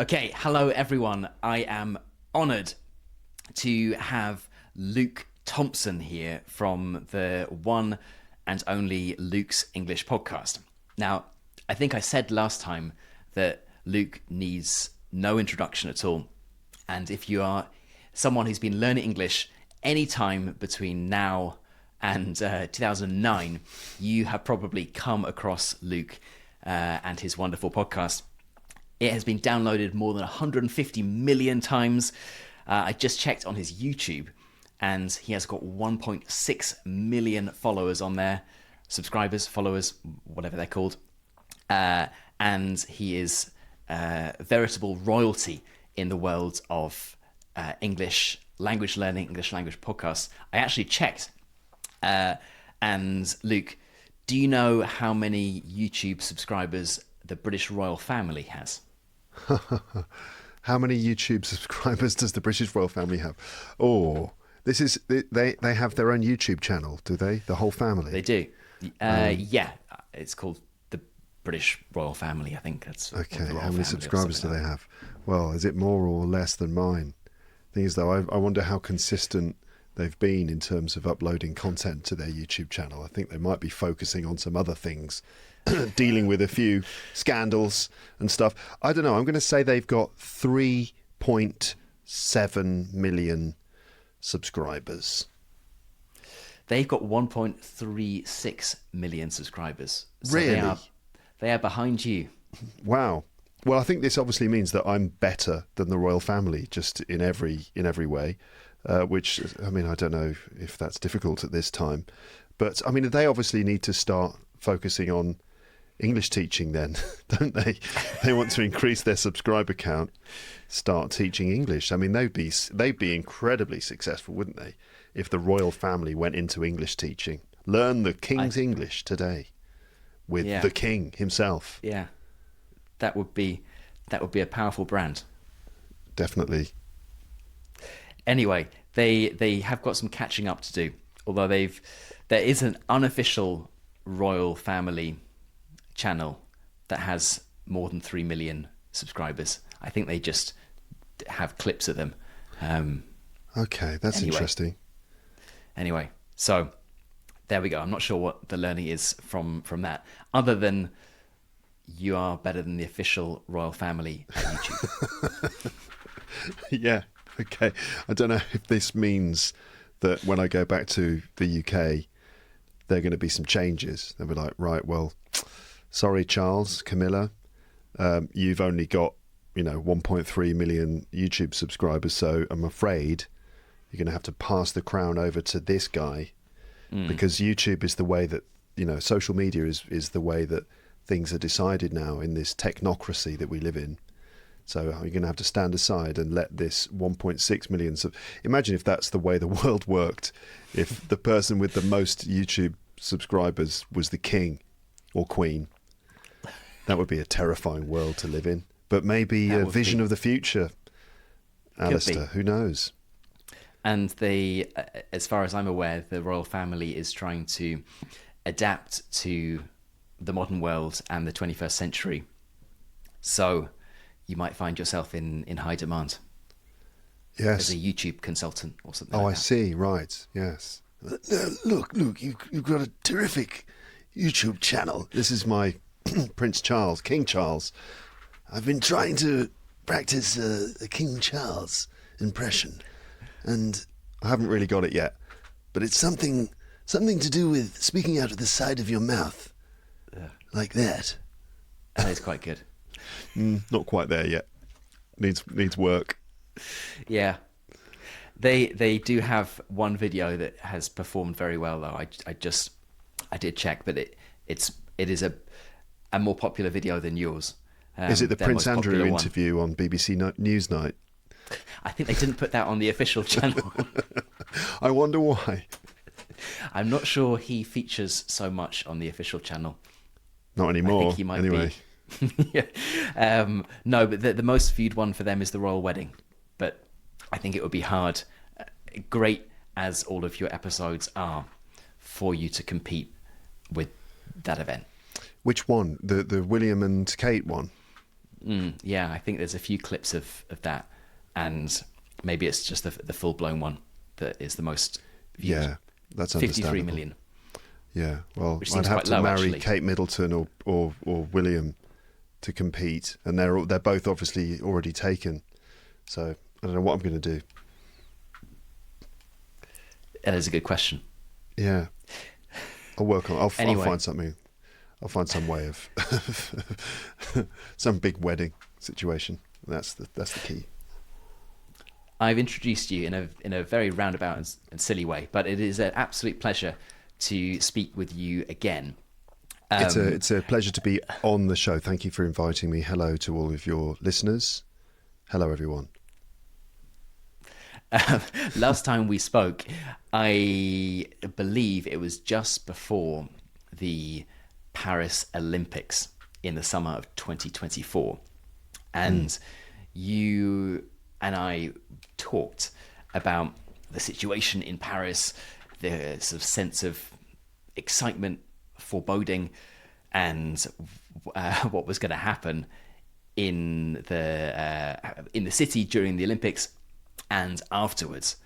Okay, hello everyone. I am honoured to have Luke Thompson here from the one and only Luke's English podcast. Now, I think I said last time that Luke needs no introduction at all. And if you are someone who's been learning English any time between now and 2009, you have probably come across Luke and his wonderful podcast. It has been downloaded more than 150 million times. I just checked on his YouTube and he has got 1.6 million followers on there. Subscribers, followers, whatever they're called. And he is veritable royalty in the world of English language learning, English language podcasts. I actually checked. And Luke, do you know how many YouTube subscribers the British royal family has? How many YouTube subscribers does the British royal family have? Oh, this is they have their own YouTube channel, do they? The whole family. They do. Yeah, it's called the British royal family. I think that's okay. How many subscribers do they have? Well, is it more or less than mine? Thing is, though, I wonder how consistent they've been in terms of uploading content to their YouTube channel. I think they might be focusing on some other things. Dealing with a few scandals and stuff. I don't know. I'm going to say they've got 3.7 million subscribers. They've got 1.36 million subscribers. So really? They are behind you. Wow. Well, I think this obviously means that I'm better than the royal family, just in every way. Which, I mean, I don't know if that's difficult at this time. But, I mean, they obviously need to start focusing on English teaching then, don't they? They want to increase their subscriber count, start teaching English. I mean, they'd be incredibly successful, wouldn't they, if the royal family went into English teaching? Learn the King's English today with the King himself. Yeah, that would be a powerful brand. Definitely. Anyway, they have got some catching up to do. Although there is an unofficial royal family channel that has more than 3 million subscribers. I think they just have clips of them. Okay, that's interesting. Anyway, so there we go. I'm not sure what the learning is from that, other than you are better than the official royal family at YouTube. Yeah, okay. I don't know if this means that when I go back to the UK, there are going to be some changes. They'll be like, right, well, sorry, Charles, Camilla, you've only got, 1.3 million YouTube subscribers, so I'm afraid you're going to have to pass the crown over to this guy because YouTube is the way that, social media is the way that things are decided now in this technocracy that we live in. So you're going to have to stand aside and let this 1.6 million... Imagine if that's the way the world worked, if the person with the most YouTube subscribers was the king or queen. That would be a terrifying world to live in. But maybe a vision of the future, Alistair. Who knows? And as far as I'm aware, the royal family is trying to adapt to the modern world and the 21st century. So you might find yourself in high demand. Yes. As a YouTube consultant or something like that. I see. Right. Yes. Look, you've got a terrific YouTube channel. This is my Prince Charles, King Charles. I've been trying to practice a King Charles impression, and I haven't really got it yet. But it's something to do with speaking out of the side of your mouth, like that. That is quite good. Not quite there yet. Needs work. Yeah. They do have one video that has performed very well though. I did check, but it is a more popular video than yours. Is it the Prince Andrew interview on BBC Newsnight? I think they didn't put that on the official channel. I wonder why. I'm not sure he features so much on the official channel. Not anymore. I think he might anyway. Yeah. No, but the most viewed one for them is the royal wedding. But I think it would be hard, great as all of your episodes are, for you to compete with that event. Which one? The William and Kate one? Yeah, I think there's a few clips of that, and maybe it's just the full-blown one that is the most viewed. Yeah, that's 53 understandable. million. Yeah, well, Which I'd seems have quite to low, marry actually. Kate Middleton or William to compete, and they're both obviously already taken. So I don't know what I'm going to do. That is a good question. Yeah, I'll work on. I'll Anyway. find something. I'll find some way of some big wedding situation. That's the key. I've introduced you in a very roundabout and silly way, but it is an absolute pleasure to speak with you again. It's a pleasure to be on the show. Thank you for inviting me. Hello to all of your listeners. Hello, everyone. Last time we spoke, I believe it was just before the Paris Olympics in the summer of 2024. And you and I talked about the situation in Paris, the sort of sense of excitement, foreboding, and what was going to happen in the city during the Olympics and afterwards.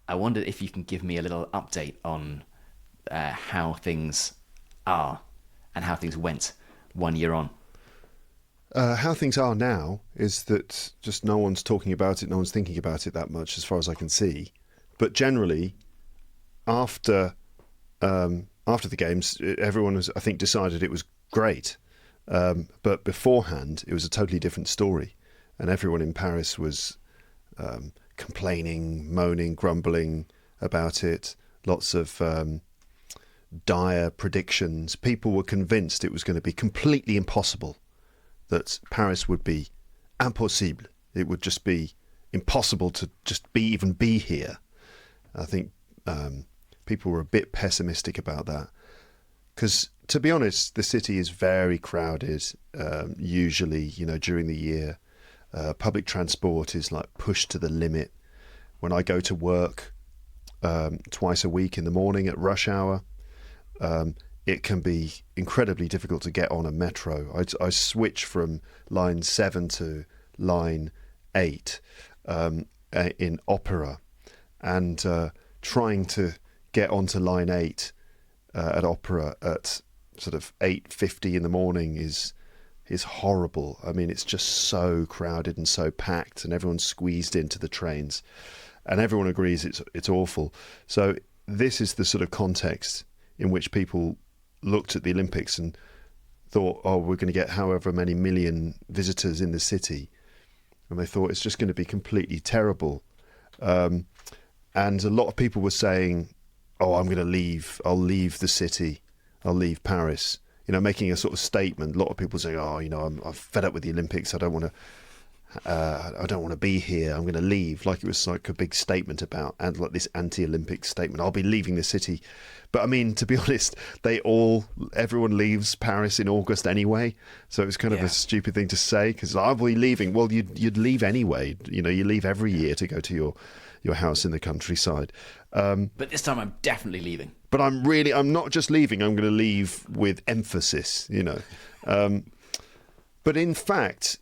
I wondered if you can give me a little update on how things are and how things went 1 year on. How things are now is that just no one's talking about it, no one's thinking about it that much, as far as I can see. But generally, after the games, everyone has, I think, decided it was great. But beforehand, it was a totally different story, and everyone in Paris was complaining, moaning, grumbling about it. Lots of dire predictions. People were convinced it was going to be completely impossible, that Paris would be impossible. It would just be impossible to just even be here. I think people were a bit pessimistic about that. Because, to be honest, the city is very crowded, usually, during the year. Public transport is like pushed to the limit. When I go to work twice a week in the morning at rush hour, it can be incredibly difficult to get on a metro. I switch from line 7 to line 8 in Opera, and trying to get onto line 8 at Opera at sort of 8:50 in the morning is horrible. I mean, it's just so crowded and so packed, and everyone's squeezed into the trains, and everyone agrees it's awful. So this is the sort of context in which people looked at the Olympics and thought, oh, we're going to get however many million visitors in the city, and they thought it's just going to be completely terrible. And a lot of people were saying, oh, I'm going to leave. I'll leave the city. I'll leave Paris. Making a sort of statement. A lot of people saying, oh, I'm fed up with the Olympics. I don't want to be here. I'm going to leave. Like it was like a big statement about, and like this anti-Olympic statement. I'll be leaving the city. But I mean, to be honest, everyone leaves Paris in August anyway. So it was kind of a stupid thing to say, because I'll be leaving. Well, you'd leave anyway. You leave every year to go to your house in the countryside. But this time I'm definitely leaving. But I'm not just leaving, I'm going to leave with emphasis, But in fact,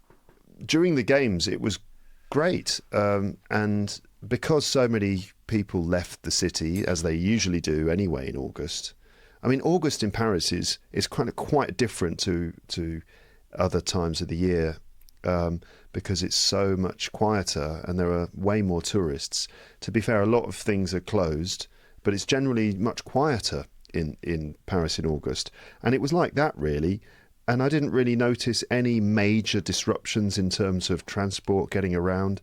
during the games, it was great. And because so many people left the city, as they usually do anyway in August. I mean, August in Paris is kind of quite different to other times of the year, because it's so much quieter and there are way more tourists. To be fair, a lot of things are closed, but it's generally much quieter in Paris in August. And it was like that, really. And I didn't really notice any major disruptions in terms of transport getting around.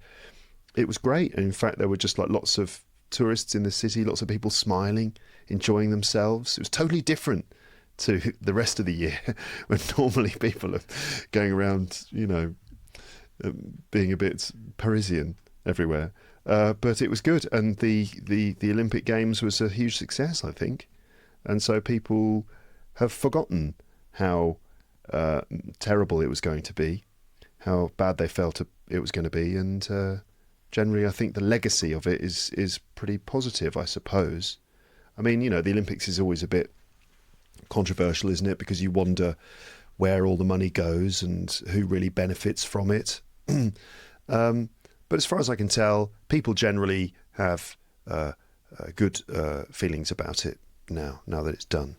It was great. And in fact, there were just like lots of tourists in the city, lots of people smiling, enjoying themselves. It was totally different to the rest of the year, when normally people are going around, being a bit Parisian everywhere. But it was good, and the Olympic Games was a huge success, I think. And so people have forgotten how terrible it was going to be, how bad they felt it was going to be, and generally I think the legacy of it is pretty positive, I suppose. I mean, the Olympics is always a bit controversial, isn't it? Because you wonder where all the money goes and who really benefits from it. But as far as I can tell, people generally have good feelings about it now that it's done.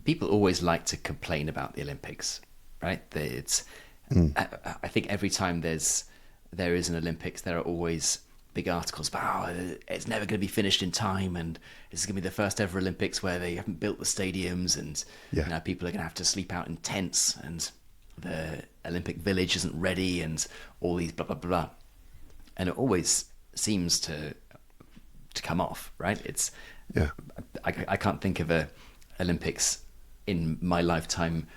People always like to complain about the Olympics, right? I think every time there is an Olympics, there are always big articles about it's never going to be finished in time, and this is going to be the first ever Olympics where they haven't built the stadiums, and people are going to have to sleep out in tents, and the Olympic Village isn't ready, and all these blah blah blah, and it always seems to come off, right? I can't think of a Olympics in my lifetime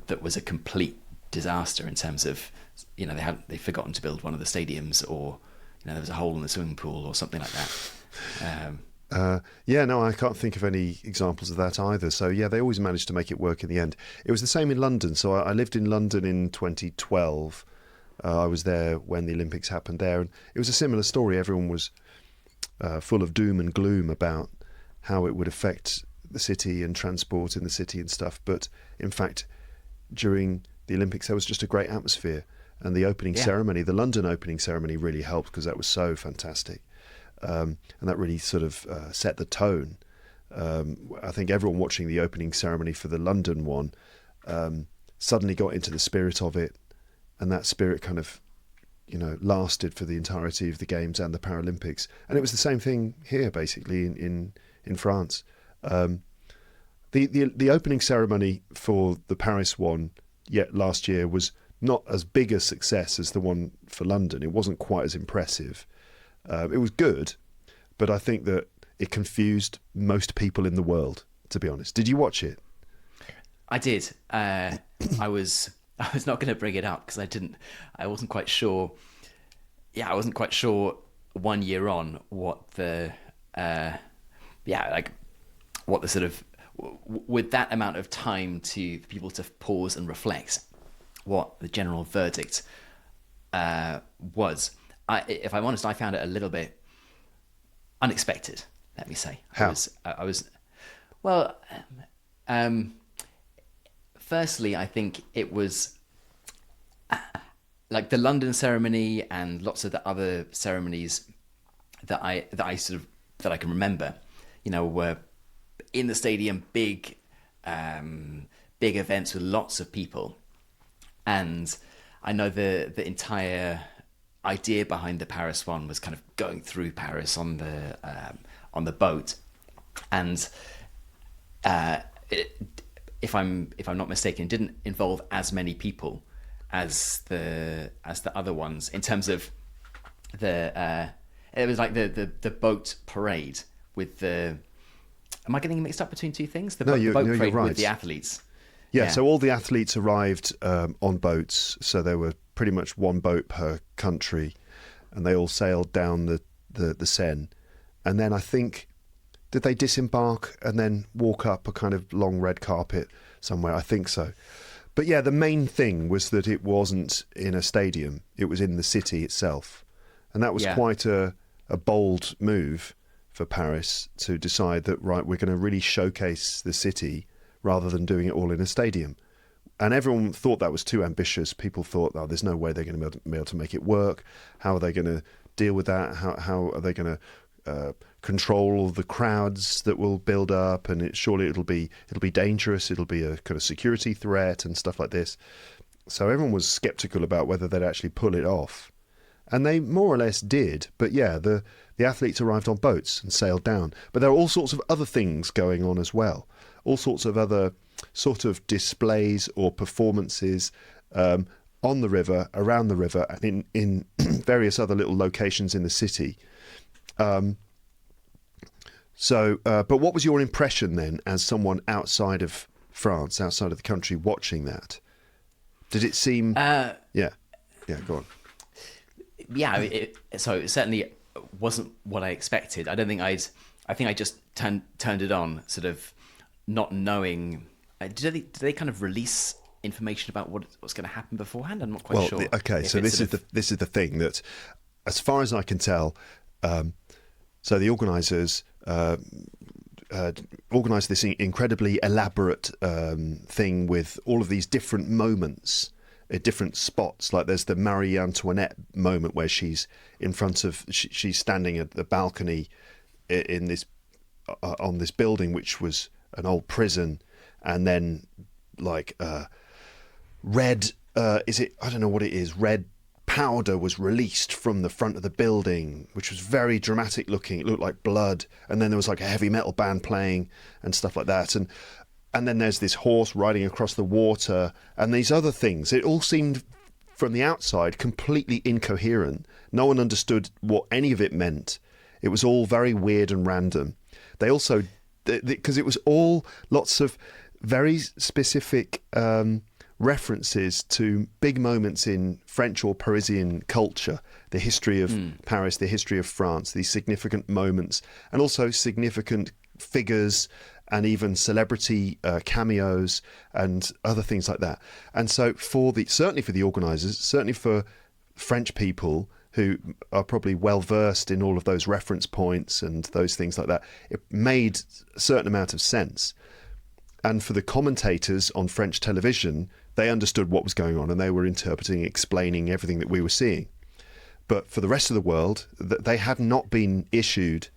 that was a complete disaster in terms of they've forgotten to build one of the stadiums, or there was a hole in the swimming pool or something like that. No, I can't think of any examples of that either. So they always managed to make it work in the end. It was the same in London. So I lived in London in 2012. I was there when the Olympics happened there, and it was a similar story. Everyone was full of doom and gloom about how it would affect the city and transport in the city and stuff. But in fact, during the Olympics, there was just a great atmosphere. And the opening ceremony, the London opening ceremony, really helped because that was so fantastic. And that really sort of set the tone. I think everyone watching the opening ceremony for the London one suddenly got into the spirit of it. And that spirit kind of, lasted for the entirety of the Games and the Paralympics. And it was the same thing here, basically, in France. The opening ceremony for the Paris one last year was not as big a success as the one for London. It wasn't quite as impressive. It was good, but I think that it confused most people in the world, to be honest. Did you watch it? I did. I was not going to bring it up because I wasn't quite sure. Yeah, I wasn't quite sure 1 year on what the what the sort of, with that amount of time to people to pause and reflect, what the general verdict was. If I'm honest, I found it a little bit unexpected, let me say. How? Firstly, I think it was like the London ceremony and lots of the other ceremonies that I can remember, were in the stadium, big events with lots of people. And I know the entire idea behind the Paris one was kind of going through Paris on the boat, and if I'm not mistaken, it didn't involve as many people as the other ones in terms of it was like the boat parade with the. Am I getting mixed up between two things? The boat parade you're right. with the athletes. Yeah, so all the athletes arrived on boats, so there were pretty much one boat per country, and they all sailed down the Seine. And then I think, did they disembark and then walk up a kind of long red carpet somewhere? I think so. But the main thing was that it wasn't in a stadium, it was in the city itself. And that was quite a bold move for Paris to decide that, right, we're going to really showcase the city rather than doing it all in a stadium. And everyone thought that was too ambitious. People thought, there's no way they're going to be able to make it work. How are they going to deal with that? How are they going to control all the crowds that will build up? And surely it'll be dangerous. It'll be a kind of security threat and stuff like this. So everyone was skeptical about whether they'd actually pull it off. And they more or less did. But the athletes arrived on boats and sailed down. But there are all sorts of other things going on as well. All sorts of other sort of displays or performances on the river, around the river, and in various other little locations in the city. But what was your impression then, as someone outside of France, outside of the country, watching that? Did it seem? Go on. So it certainly wasn't what I expected. I think I just turned it on, sort of not knowing. Did they kind of release information about what's going to happen beforehand? I'm not quite sure. So this is the thing that, as far as I can tell, so the organisers organised this incredibly elaborate thing with all of these different moments at different spots. Like there's the Marie Antoinette moment where she's in front of, she's standing at the balcony in this on this building which was an old prison, and then like red is it, I don't know what it is, red powder was released from the front of the building, which was very dramatic looking. It looked like blood, and then there was like a heavy metal band playing and stuff like that, and then there's this horse riding across the water and these other things. It all seemed from the outside completely incoherent. No one understood what any of it meant. It was all very weird and random. They also, because it was all lots of very specific references to big moments in French or Parisian culture, the history of Paris, the history of France, these significant moments, and also significant figures and even celebrity cameos and other things like that. And so certainly for the organisers, certainly for French people who are probably well versed in all of those reference points and those things like that, it made a certain amount of sense. And for the commentators on French television, they understood what was going on and they were interpreting, explaining everything that we were seeing. But for the rest of the world, they had not been issued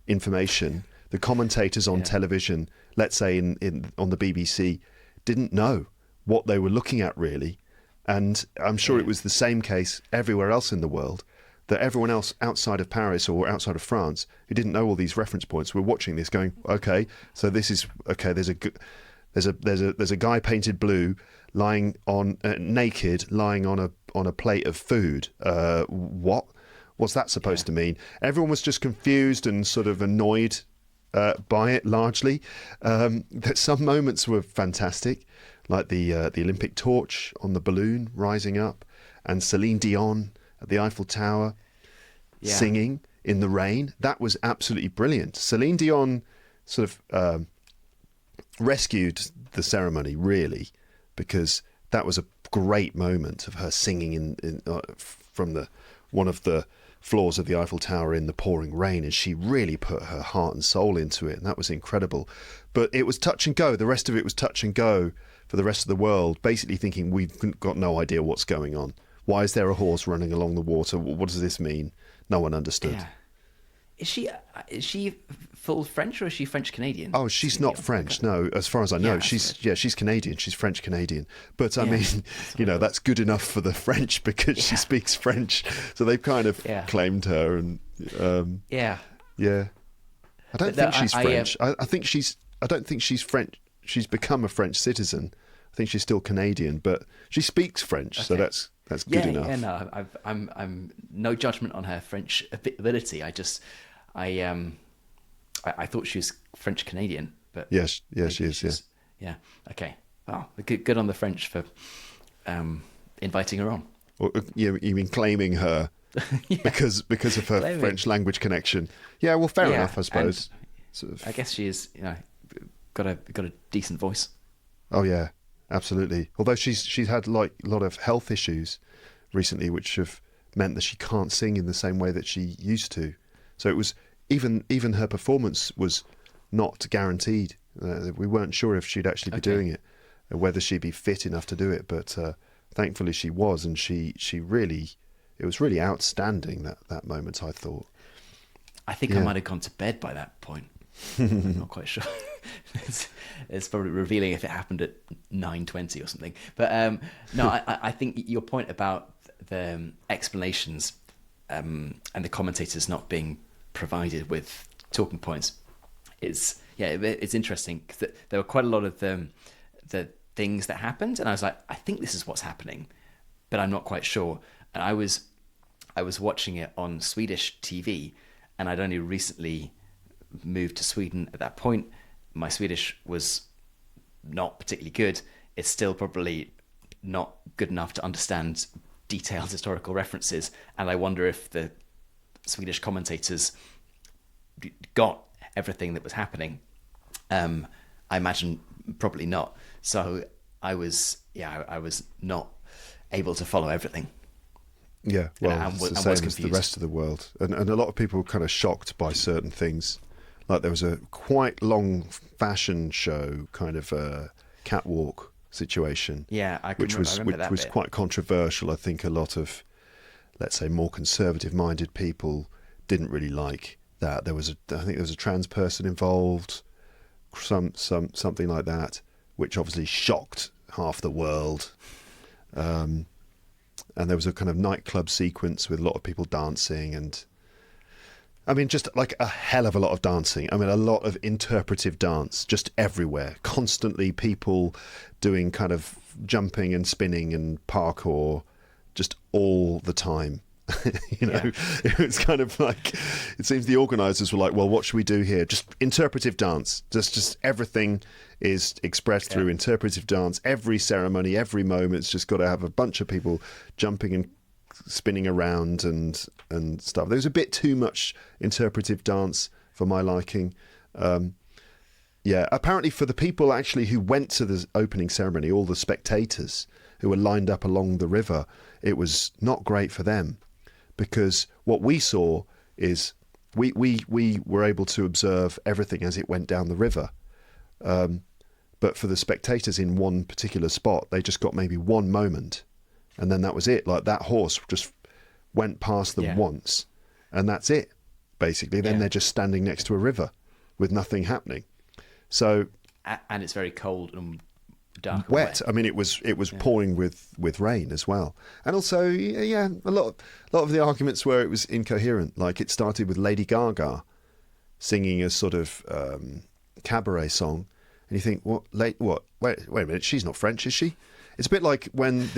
information. The commentators on television, let's say on the BBC, didn't know what they were looking at really. And I'm sure it was the same case everywhere else in the world, that everyone else outside of Paris or outside of France who didn't know all these reference points were watching this going, okay, so this is, okay, there's a guy painted blue lying on naked, lying on a plate of food. What's that supposed to mean? Everyone was just confused and sort of annoyed by it largely. That some moments were fantastic, like the Olympic torch on the balloon rising up, and Celine Dion at the Eiffel Tower singing in the rain. That was absolutely brilliant. Celine Dion sort of rescued the ceremony really, because that was a great moment of her singing from one of the floors of the Eiffel Tower in the pouring rain, and she really put her heart and soul into it, and that was incredible. But it was touch and go. The rest of it was touch and go for the rest of the world, basically thinking we've got no idea what's going on. Why is there a horse running along the water? What does this mean? No one understood. Yeah. Is she full French, or is she French Canadian? Oh, she's not French. No, as far as I know, she's Canadian. She's French Canadian. But I mean, that's good enough for the French because she speaks French. So they've kind of claimed her, and I don't think she's French. I think she's. I don't think she's French. She's become a French citizen. I think she's still Canadian, but she speaks French, so that's good enough. Yeah, no, I'm no judgment on her French ability. I thought she was French Canadian, but yes, she is. Yeah. Okay. Oh, good on the French for inviting her on. Or, you mean claiming her because of her French language connection? Yeah. Well, fair enough, I suppose. I guess she is. Got a decent voice. Oh yeah, absolutely. Although she's had like a lot of health issues recently, which have meant that she can't sing in the same way that she used to. So it was even her performance was not guaranteed. We weren't sure if she'd actually be doing it, or whether she'd be fit enough to do it. But thankfully she was, and she really, it was really outstanding that moment, I thought. I think I might have gone to bed by that point. I'm not quite sure. It's probably revealing if it happened at 9:20 or something. But no, I think your point about the explanations and the commentators not being provided with talking points it's interesting, because there were quite a lot of the things that happened, and I was like, I think this is what's happening, but I'm not quite sure. And I was watching it on Swedish TV, and I'd only recently moved to Sweden at that point. My Swedish was not particularly good. It's still probably not good enough to understand detailed historical references, and I wonder if the Swedish commentators got everything that was happening. I imagine probably not. So I was not able to follow everything. Yeah, well, it's the same as the rest of the world. And a lot of people were kind of shocked by certain things. Like there was a quite long fashion show kind of catwalk situation. Yeah, I remember that was bit. quite controversial. I think a lot of, let's say, more conservative-minded people didn't really like that. I think there was a trans person involved, something like that, which obviously shocked half the world. And there was a kind of nightclub sequence with a lot of people dancing, and I mean, just like a hell of a lot of dancing. I mean, a lot of interpretive dance just everywhere. Constantly people doing kind of jumping and spinning and parkour just all the time. It was kind of like, it seems the organisers were like, well, what should we do here? Just interpretive dance. Just everything is expressed through interpretive dance. Every ceremony, every moment's just got to have a bunch of people jumping and spinning around and stuff. There was a bit too much interpretive dance for my liking. Apparently for the people actually who went to the opening ceremony, all the spectators who were lined up along the river, it was not great for them, because what we saw is we were able to observe everything as it went down the river. But for the spectators in one particular spot, they just got maybe one moment, and then that was it. Like that horse just went past them once, and that's it, basically. Then they're just standing next to a river with nothing happening. So, and it's very cold and dark, wet. I mean, it was pouring with rain as well, and also a lot of the arguments were it was incoherent. Like it started with Lady Gaga singing a sort of cabaret song, and you think, what? Wait a minute, she's not French, is she? It's a bit like when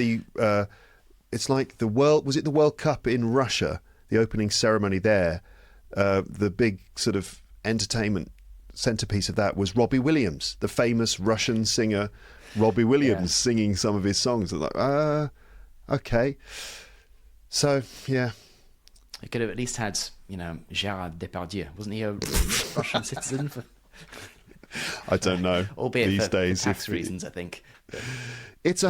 it's like the World Cup in Russia, the opening ceremony there, the big sort of entertainment centerpiece of that was Robbie Williams, the famous Russian singer Robbie Williams, singing some of his songs. Like, okay. So, yeah. It could have at least had, Gérard Depardieu. Wasn't he a Russian citizen? I don't know. Albeit these for days, tax reasons, I think. But,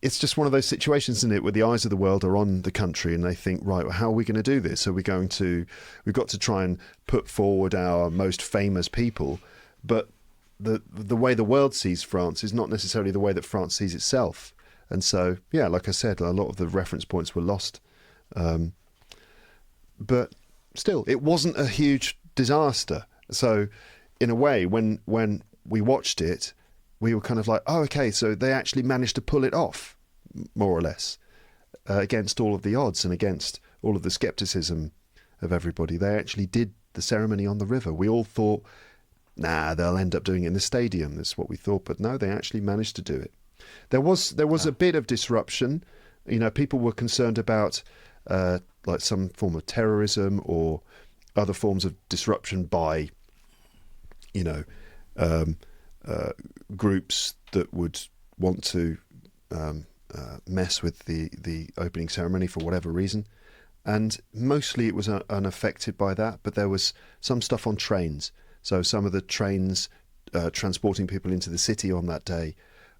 it's just one of those situations, isn't it, where the eyes of the world are on the country and they think, right, well, how are we going to do this? We've got to try and put forward our most famous people, but the way the world sees France is not necessarily the way that France sees itself. And so, like I said, a lot of the reference points were lost. But still, it wasn't a huge disaster. So in a way, when we watched it, we were kind of like, oh, okay, so they actually managed to pull it off, more or less, against all of the odds and against all of the scepticism of everybody. They actually did the ceremony on the river. We all thought, nah, they'll end up doing it in the stadium. That's what we thought. But no, they actually managed to do it. There was a bit of disruption. People were concerned about like some form of terrorism or other forms of disruption by, groups that would want to mess with the opening ceremony for whatever reason. And mostly it was unaffected by that, but there was some stuff on trains. So some of the trains transporting people into the city on that day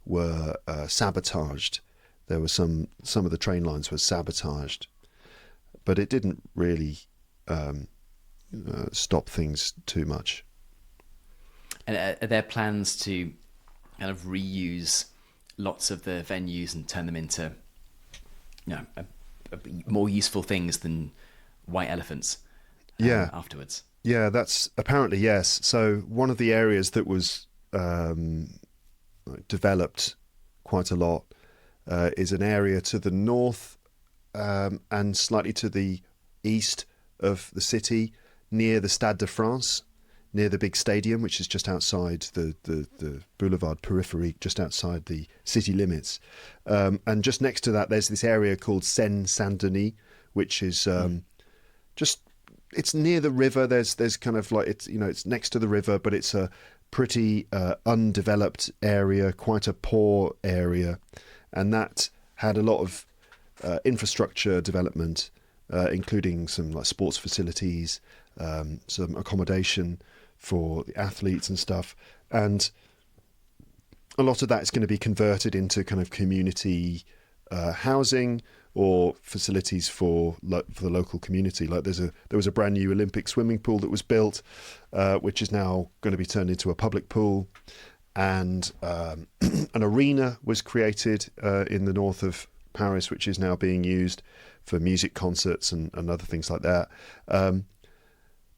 were sabotaged. There were some of the train lines were sabotaged, but it didn't really stop things too much. And are there plans to kind of reuse lots of the venues and turn them into, more useful things than white elephants? Afterwards. Yeah, that's apparently yes. So one of the areas that was developed quite a lot is an area to the north and slightly to the east of the city, near the Stade de France, near the big stadium, which is just outside the boulevard périphérique, just outside the city limits. And just next to that, there's this area called Seine-Saint-Denis, which is it's near the river. There's kind of like, it's next to the river, but it's a pretty undeveloped area, quite a poor area. And that had a lot of infrastructure development, including some like sports facilities, some accommodation for the athletes and stuff. And a lot of that is going to be converted into kind of community housing or facilities for the local community. Like there was a brand new Olympic swimming pool that was built, which is now going to be turned into a public pool, and an arena was created in the north of Paris, which is now being used for music concerts and other things like that.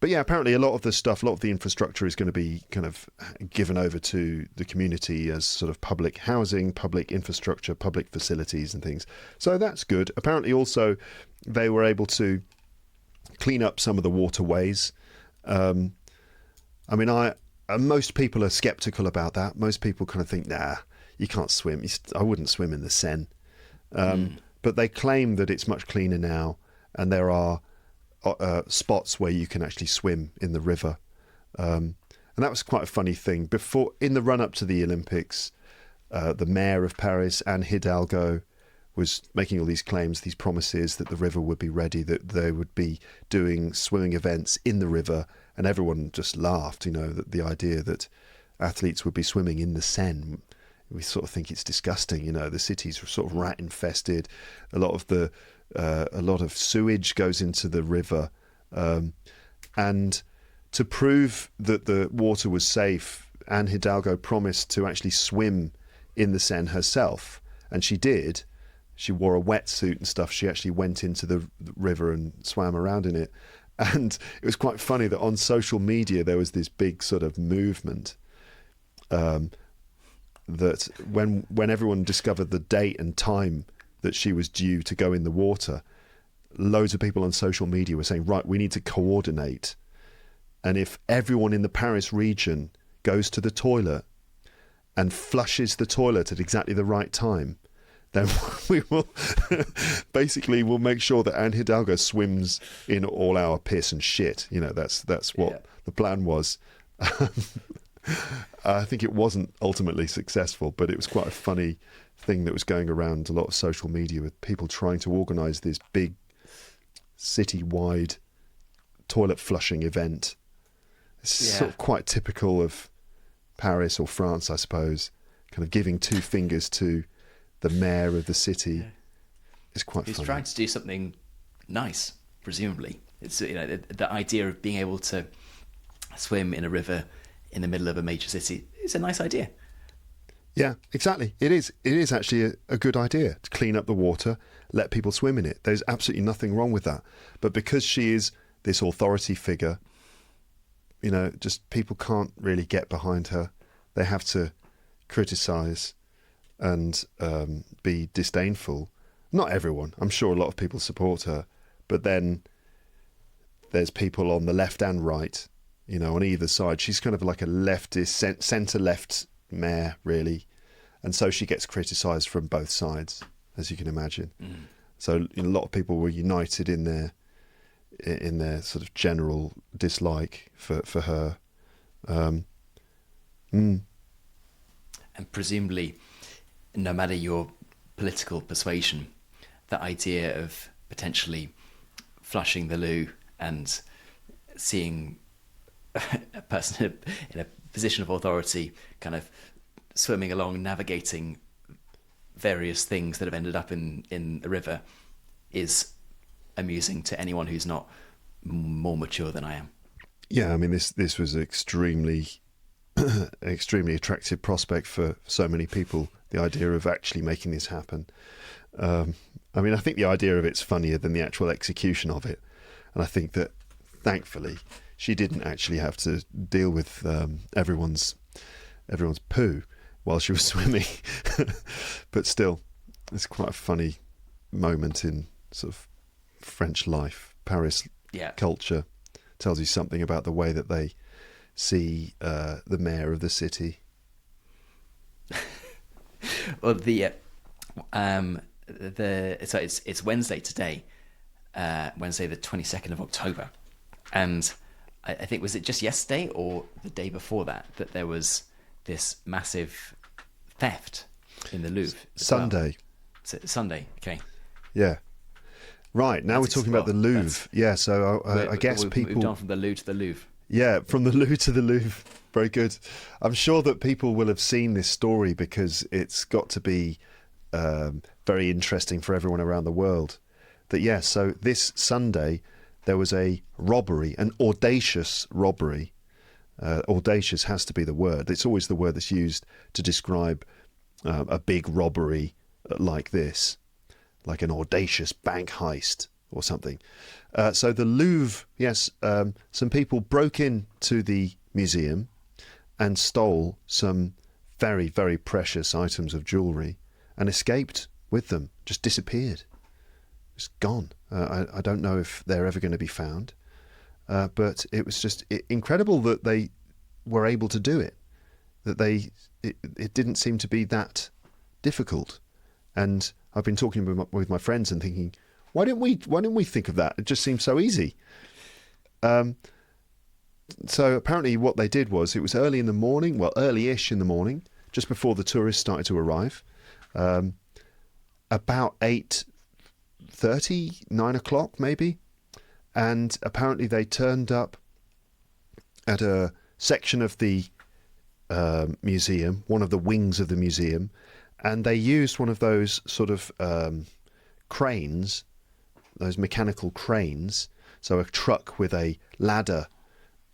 But yeah, apparently a lot of the infrastructure is going to be kind of given over to the community as sort of public housing, public infrastructure, public facilities and things. So that's good. Apparently also they were able to clean up some of the waterways. Most people are sceptical about that. Most people kind of think, nah, you can't swim. I wouldn't swim in the Seine. But they claim that it's much cleaner now, and there are spots where you can actually swim in the river. And that was quite a funny thing. In the run-up to the Olympics, the mayor of Paris, Anne Hidalgo, was making all these claims, these promises that the river would be ready, that they would be doing swimming events in the river, and everyone just laughed, that the idea that athletes would be swimming in the Seine. We sort of think it's disgusting, the cities are sort of rat infested. A lot of sewage goes into the river, and to prove that the water was safe, Anne Hidalgo promised to actually swim in the Seine herself, and she did. She wore a wetsuit and stuff. She actually went into the river and swam around in it, and it was quite funny that on social media there was this big sort of movement that when everyone discovered the date and time that she was due to go in the water, loads of people on social media were saying, right, we need to coordinate. And if everyone in the Paris region goes to the toilet and flushes the toilet at exactly the right time, then we will we'll make sure that Anne Hidalgo swims in all our piss and shit. That's what the plan was. I think it wasn't ultimately successful, but it was quite a funny thing that was going around a lot of social media with people trying to organise this big city-wide toilet flushing event. It's sort of quite typical of Paris or France, I suppose, kind of giving two fingers to the mayor of the city. Yeah. It's quite funny. He's trying to do something nice, presumably. It's the idea of being able to swim in a river in the middle of a major city is a nice idea. Yeah, exactly. It is. It is actually a good idea to clean up the water, let people swim in it. There's absolutely nothing wrong with that. But because she is this authority figure, just people can't really get behind her. They have to criticise and be disdainful. Not everyone. I'm sure a lot of people support her. But then there's people on the left and right, on either side. She's kind of like a leftist, centre-left mayor, really. And so she gets criticised from both sides, as you can imagine. So a lot of people were united in their sort of general dislike for her. And presumably, no matter your political persuasion, the idea of potentially flushing the loo and seeing a person in a position of authority kind of swimming along, navigating various things that have ended up in the river is amusing to anyone who's not more mature than I am. Yeah, I mean, this was extremely attractive prospect for so many people, the idea of actually making this happen. I think the idea of it's funnier than the actual execution of it. And I think that, thankfully, she didn't actually have to deal with everyone's poo while she was swimming. But still, it's quite a funny moment in sort of French life, Paris culture. Tells you something about the way that they see the mayor of the city. Well, it's Wednesday today, Wednesday the 22nd of October, and I think, was it just yesterday or the day before that there was this massive theft in the Louvre? Sunday. Well? Sunday, okay. Yeah. Right, now we're talking about the Louvre. Yeah, so I guess people... moved on from the Louvre to the Louvre. Yeah, from the Louvre to the Louvre. Very good. I'm sure that people will have seen this story because it's got to be very interesting for everyone around the world. That yes, so this Sunday there was a robbery, an audacious robbery. Audacious has to be the word. It's always the word that's used to describe a big robbery like this, like an audacious bank heist or something. So the Louvre, yes, some people broke into the museum and stole some very, very precious items of jewellery and escaped with them, just disappeared. Just gone. I don't know if they're ever going to be found. But it was just incredible that they were able to do it. That it didn't seem to be that difficult. And I've been talking with my friends and thinking, why didn't we think of that? It just seemed so easy. So apparently what they did was, it was early in the morning, well, early-ish in the morning, just before the tourists started to arrive, about 8:30, 9 o'clock maybe. And apparently they turned up at a section of the museum, one of the wings of the museum, and they used one of those sort of cranes, those mechanical cranes, so a truck with a ladder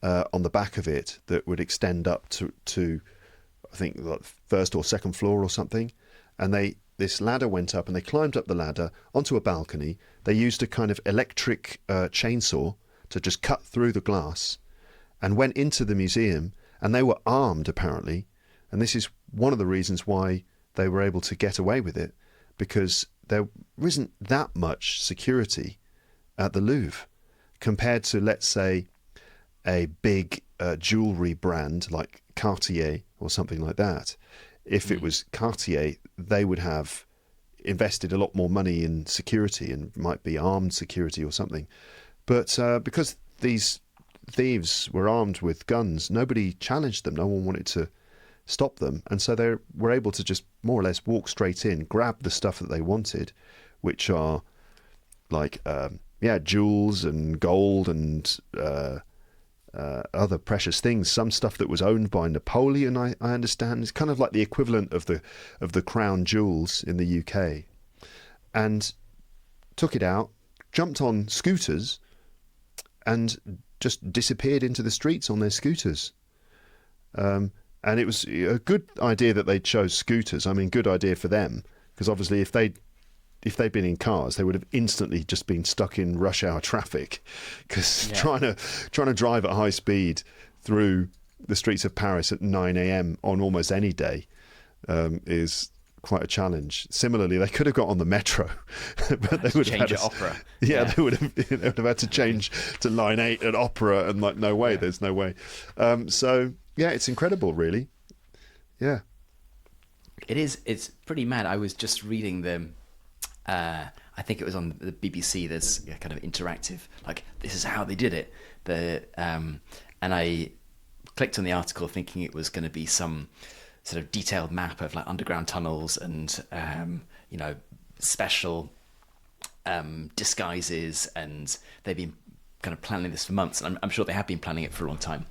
on the back of it that would extend up to I think, like first or second floor or something. And this ladder went up, and they climbed up the ladder onto a balcony. They used a kind of electric chainsaw to just cut through the glass and went into the museum, and they were armed apparently. And this is one of the reasons why they were able to get away with it, because there isn't that much security at the Louvre compared to, let's say, a big jewellery brand like Cartier or something like that. If it was Cartier, they would have invested a lot more money in security and might be armed security or something. But because these thieves were armed with guns, nobody challenged them. No one wanted to stop them. And so they were able to just more or less walk straight in, grab the stuff that they wanted, which are like, jewels and gold and other precious things. Some stuff that was owned by Napoleon, I understand. It's kind of like the equivalent of the crown jewels in the UK. And took it out, jumped on scooters, and just disappeared into the streets on their scooters. And it was a good idea that they chose scooters. I mean, good idea for them, because obviously if they'd been in cars, they would have instantly just been stuck in rush hour traffic, because trying to drive at high speed through the streets of Paris at 9 a.m. on almost any day is quite a challenge. Similarly, they could have got on the metro, but they would have had Opera. They would have had to change to line 8 at Opera, and like, no way, there's no way. So yeah, it's incredible, really. Yeah, it is. It's pretty mad. I was just reading them. I think it was on the BBC. There's a kind of interactive, like, this is how they did it. And I clicked on the article thinking it was going to be some sort of detailed map of like underground tunnels and special disguises, and they've been kind of planning this for months, and I'm sure they have been planning it for a long time.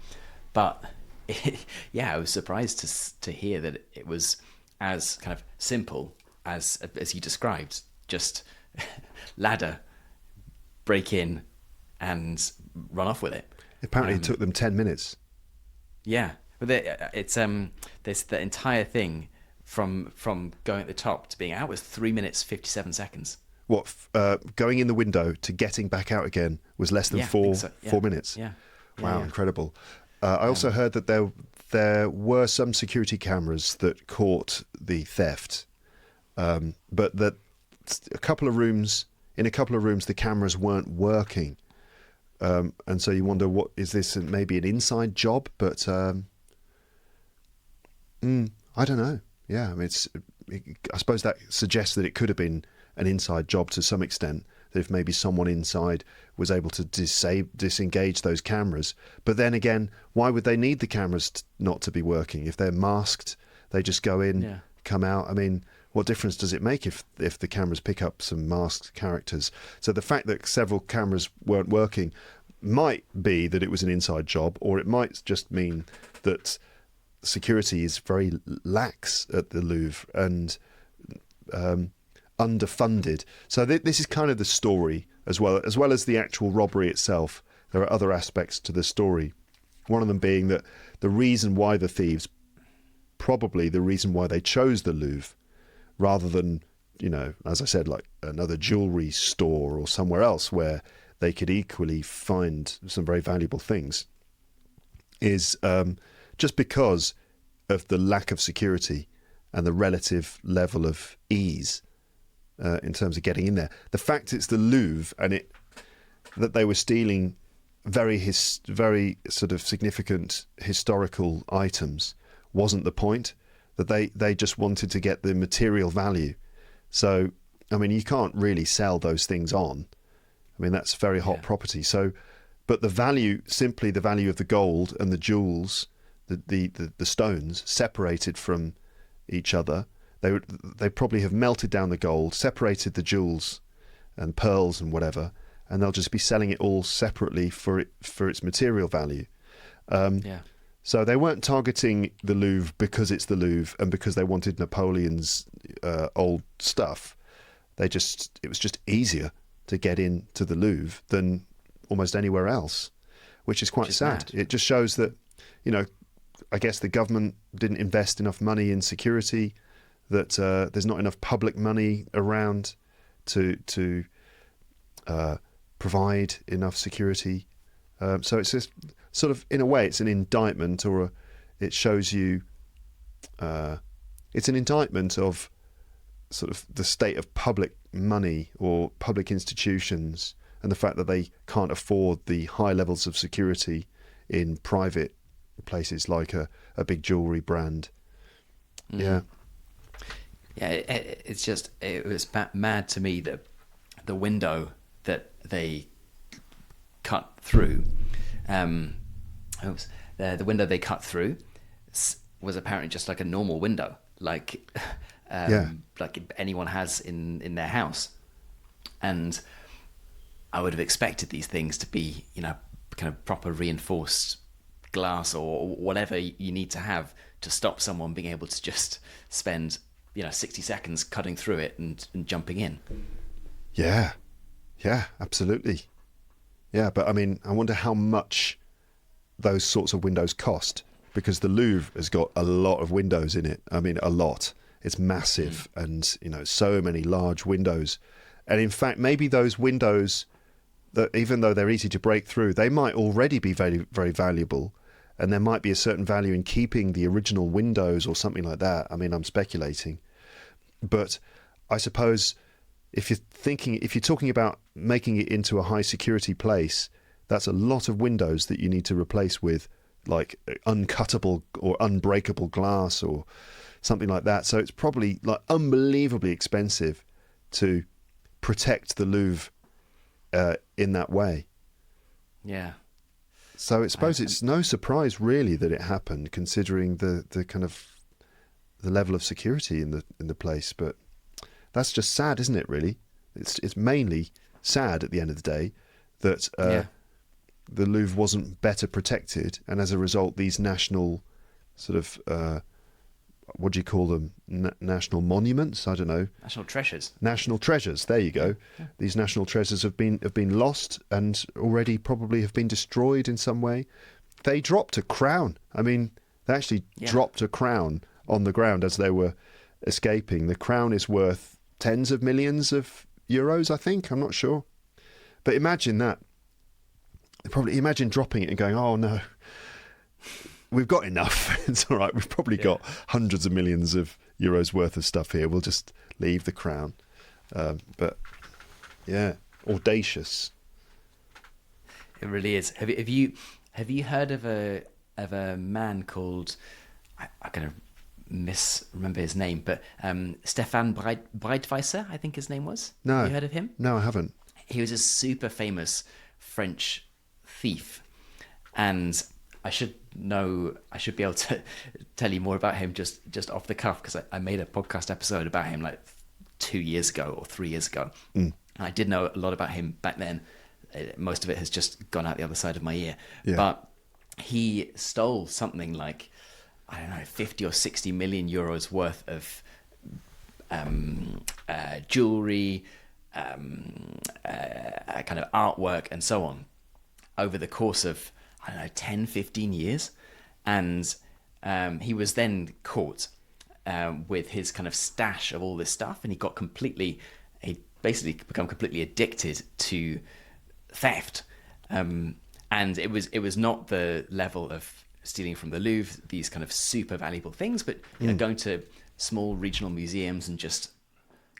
But I was surprised to hear that it was as kind of simple as you described. Just ladder, break in, and run off with it. Apparently it took them 10 minutes. Yeah, but it's there's the entire thing from going at the top to being out was 3 minutes 57 seconds. What, going in the window to getting back out again was less than 4 minutes? Yeah. Wow, incredible. I also heard that there were some security cameras that caught the theft, but that in a couple of rooms the cameras weren't working, and so you wonder, what is this? Maybe an inside job? But I don't know. Yeah, I mean, I suppose that suggests that it could have been an inside job to some extent. That if maybe someone inside was able to disengage those cameras. But then again, why would they need the cameras not to be working? If they're masked, they just go in, come out. I mean, what difference does it make if the cameras pick up some masked characters? So the fact that several cameras weren't working might be that it was an inside job, or it might just mean that security is very lax at the Louvre, and underfunded. So this is kind of the story as well as the actual robbery itself. There are other aspects to the story. One of them being that the reason why the thieves, probably the reason why they chose the Louvre rather than, as I said, like another jewellery store or somewhere else where they could equally find some very valuable things, is just because of the lack of security and the relative level of ease in terms of getting in there. The fact it's the Louvre and that they were stealing very sort of significant historical items wasn't the point. That they just wanted to get the material value. So, I mean, you can't really sell those things on. I mean, that's very hot property. So, but the value, simply the value of the gold and the jewels, the stones separated from each other. They probably have melted down the gold, separated the jewels and pearls and whatever, and they'll just be selling it all separately for its material value. So they weren't targeting the Louvre because it's the Louvre and because they wanted Napoleon's old stuff. It was just easier to get into the Louvre than almost anywhere else, which is quite sad. Mad. It just shows that, I guess the government didn't invest enough money in security, that there's not enough public money around to provide enough security. So it's just sort of, in a way, it's an indictment, or it shows you, it's an indictment of sort of the state of public money or public institutions, and the fact that they can't afford the high levels of security in private places like a big jewellery brand. Yeah, it was mad to me that the window that they cut through, the window they cut through was apparently just like a normal window, like anyone has in their house. And I would have expected these things to be, kind of proper reinforced glass or whatever you need to have to stop someone being able to just spend 60 seconds cutting through it and jumping in. Yeah absolutely. Yeah, but I mean, I wonder how much those sorts of windows cost, because the Louvre has got a lot of windows in it. I mean, a lot. It's massive, and so many large windows. And in fact, maybe those windows, that even though they're easy to break through, they might already be very, very valuable, and there might be a certain value in keeping the original windows or something like that. I mean, I'm speculating, but I suppose if you're talking about making it into a high security place, that's a lot of windows that you need to replace with like uncuttable or unbreakable glass or something like that. So it's probably like unbelievably expensive to protect the Louvre in that way. Yeah. So I suppose it's no surprise really that it happened, considering the kind of the level of security in the place. But that's just sad, isn't it? Really, it's mainly sad at the end of the day that the Louvre wasn't better protected, and as a result, these national sort of what do you call them? National monuments? I don't know. National treasures. National treasures. There you go. Yeah. These national treasures have been lost and already probably have been destroyed in some way. They dropped a crown. I mean, they actually dropped a crown on the ground as they were escaping. The crown is worth tens of millions of euros, I think. I'm not sure. But imagine that. Probably imagine dropping it and going, oh no, we've got enough. It's all right. We've probably got hundreds of millions of euros worth of stuff here. We'll just leave the crown. But yeah, audacious. It really is. Have you heard of a man called, I'm going to misremember his name, but Stefan Breitweiser, I think his name was. No. Have you heard of him? No, I haven't. He was a super famous French thief, and I should be able to tell you more about him just off the cuff, because I made a podcast episode about him like 2 years ago or 3 years ago. And I did know a lot about him back then. Most of it has just gone out the other side of my ear. Yeah. But he stole something like, I don't know, 50 or 60 million euros worth of jewelry, kind of artwork, and so on over the course of, I don't know, 10, 15 years. And he was then caught with his kind of stash of all this stuff, and he basically become completely addicted to theft. And it was not the level of stealing from the Louvre, these kind of super valuable things, but going to small regional museums and just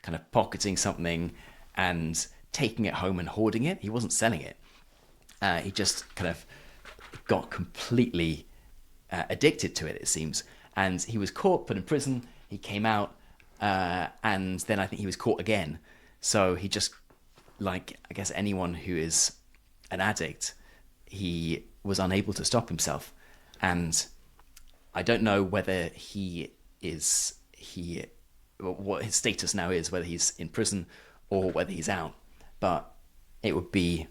kind of pocketing something and taking it home and hoarding it. He wasn't selling it. He just kind of got completely addicted to it seems. And he was caught, put in prison. He came out, and then I think he was caught again. So he just, like, I guess anyone who is an addict, he was unable to stop himself. And I don't know whether what his status now is, whether he's in prison or whether he's out. But it would be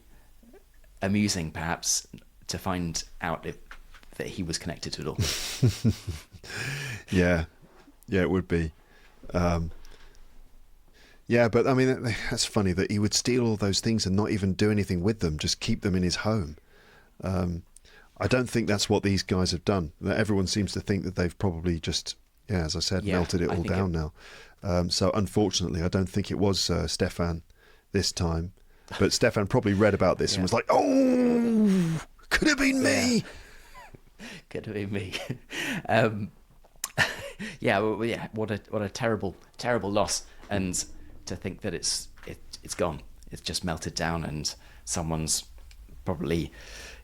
amusing, perhaps, to find out that he was connected to it all. Yeah, it would be. Yeah, but I mean, that's funny that he would steal all those things and not even do anything with them, just keep them in his home. I don't think that's what these guys have done. Everyone seems to think that they've probably just, as I said, melted it all down now. So unfortunately, I don't think it was Stefan this time. But Stefan probably read about this and was like, oh, could have been me. Could have been me. What a terrible loss. And to think that it's gone. It's just melted down, and someone's probably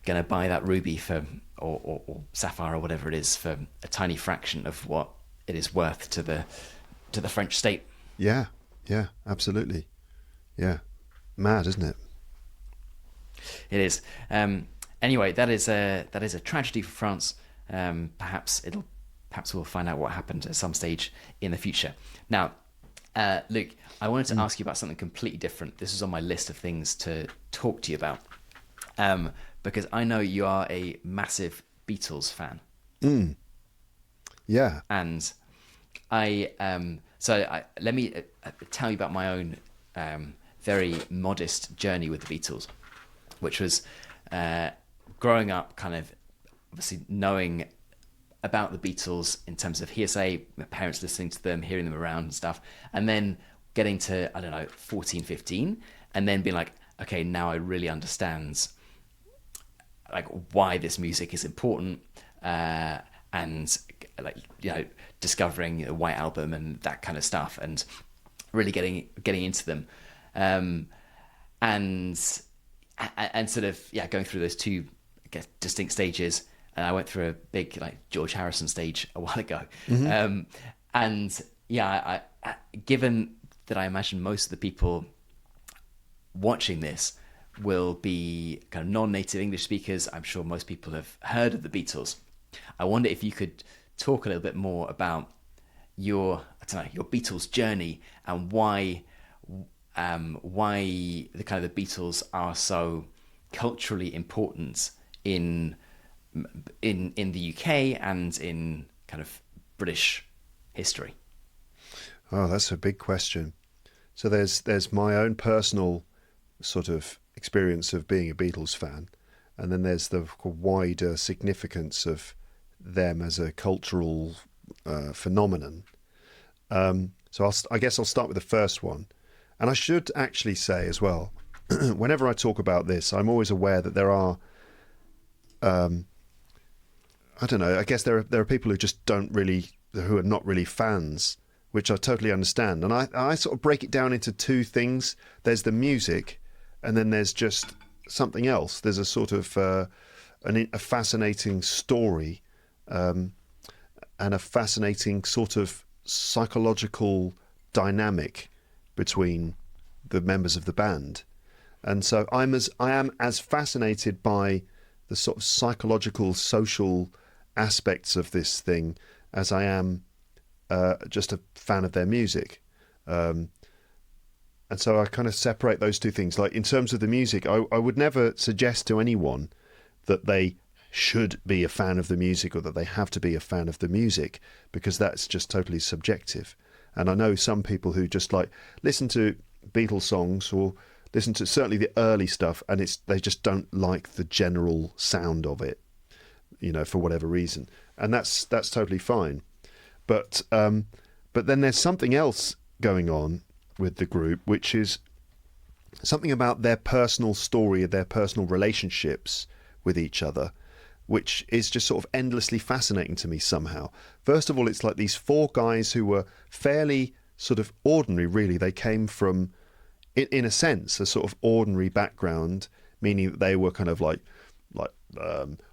going to buy that ruby for or sapphire or whatever it is for a tiny fraction of what it is worth to the French state. Yeah, absolutely. Yeah, mad, isn't it? It is. Anyway, that is a tragedy for France. Perhaps we'll find out what happened at some stage in the future. Now, Luke, I wanted to ask you about something completely different. This is on my list of things to talk to you about, because I know you are a massive Beatles fan. Yeah. And let me tell you about my own very modest journey with the Beatles, which was growing up, kind of obviously knowing about the Beatles in terms of hearsay, my parents listening to them, hearing them around and stuff, and then getting to, I don't know, 14, 15, and then being like, okay, now I really understand like why this music is important, and like, discovering the White Album and that kind of stuff, and really getting into them, and sort of going through those two, I guess, distinct stages. And I went through a big George Harrison stage a while ago. I given that I imagine most of the people watching this will be kind of non-native English speakers, I'm sure most people have heard of the Beatles. I wonder if you could talk a little bit more about your Beatles journey and why the kind of the Beatles are so culturally important in the UK and in kind of British history. Oh, that's a big question. So there's my own personal sort of experience of being a Beatles fan, and then there's the wider significance of them as a cultural phenomenon. So I guess I'll start with the first one. And I should actually say as well, whenever I talk about this, I'm always aware that there are I don't know. I guess there are people who are not really fans, which I totally understand. And I sort of break it down into two things. There's the music, and then there's just something else. There's a sort of a fascinating story, and a fascinating sort of psychological dynamic between the members of the band. And so I am as fascinated by the sort of psychological, social aspects of this thing as I am just a fan of their music. And so I kind of separate those two things. Like in terms of the music, I would never suggest to anyone that they should be a fan of the music or that they have to be a fan of the music, because that's just totally subjective. And I know some people who just like listen to Beatles songs or listen to certainly the early stuff, and they just don't like the general sound of it, for whatever reason, and that's totally fine. But then there's something else going on with the group, which is something about their personal story, their personal relationships with each other, which is just sort of endlessly fascinating to me somehow. First of all, it's like these four guys who were fairly sort of ordinary, really. They came from, in a sense, a sort of ordinary background, meaning that they were kind of like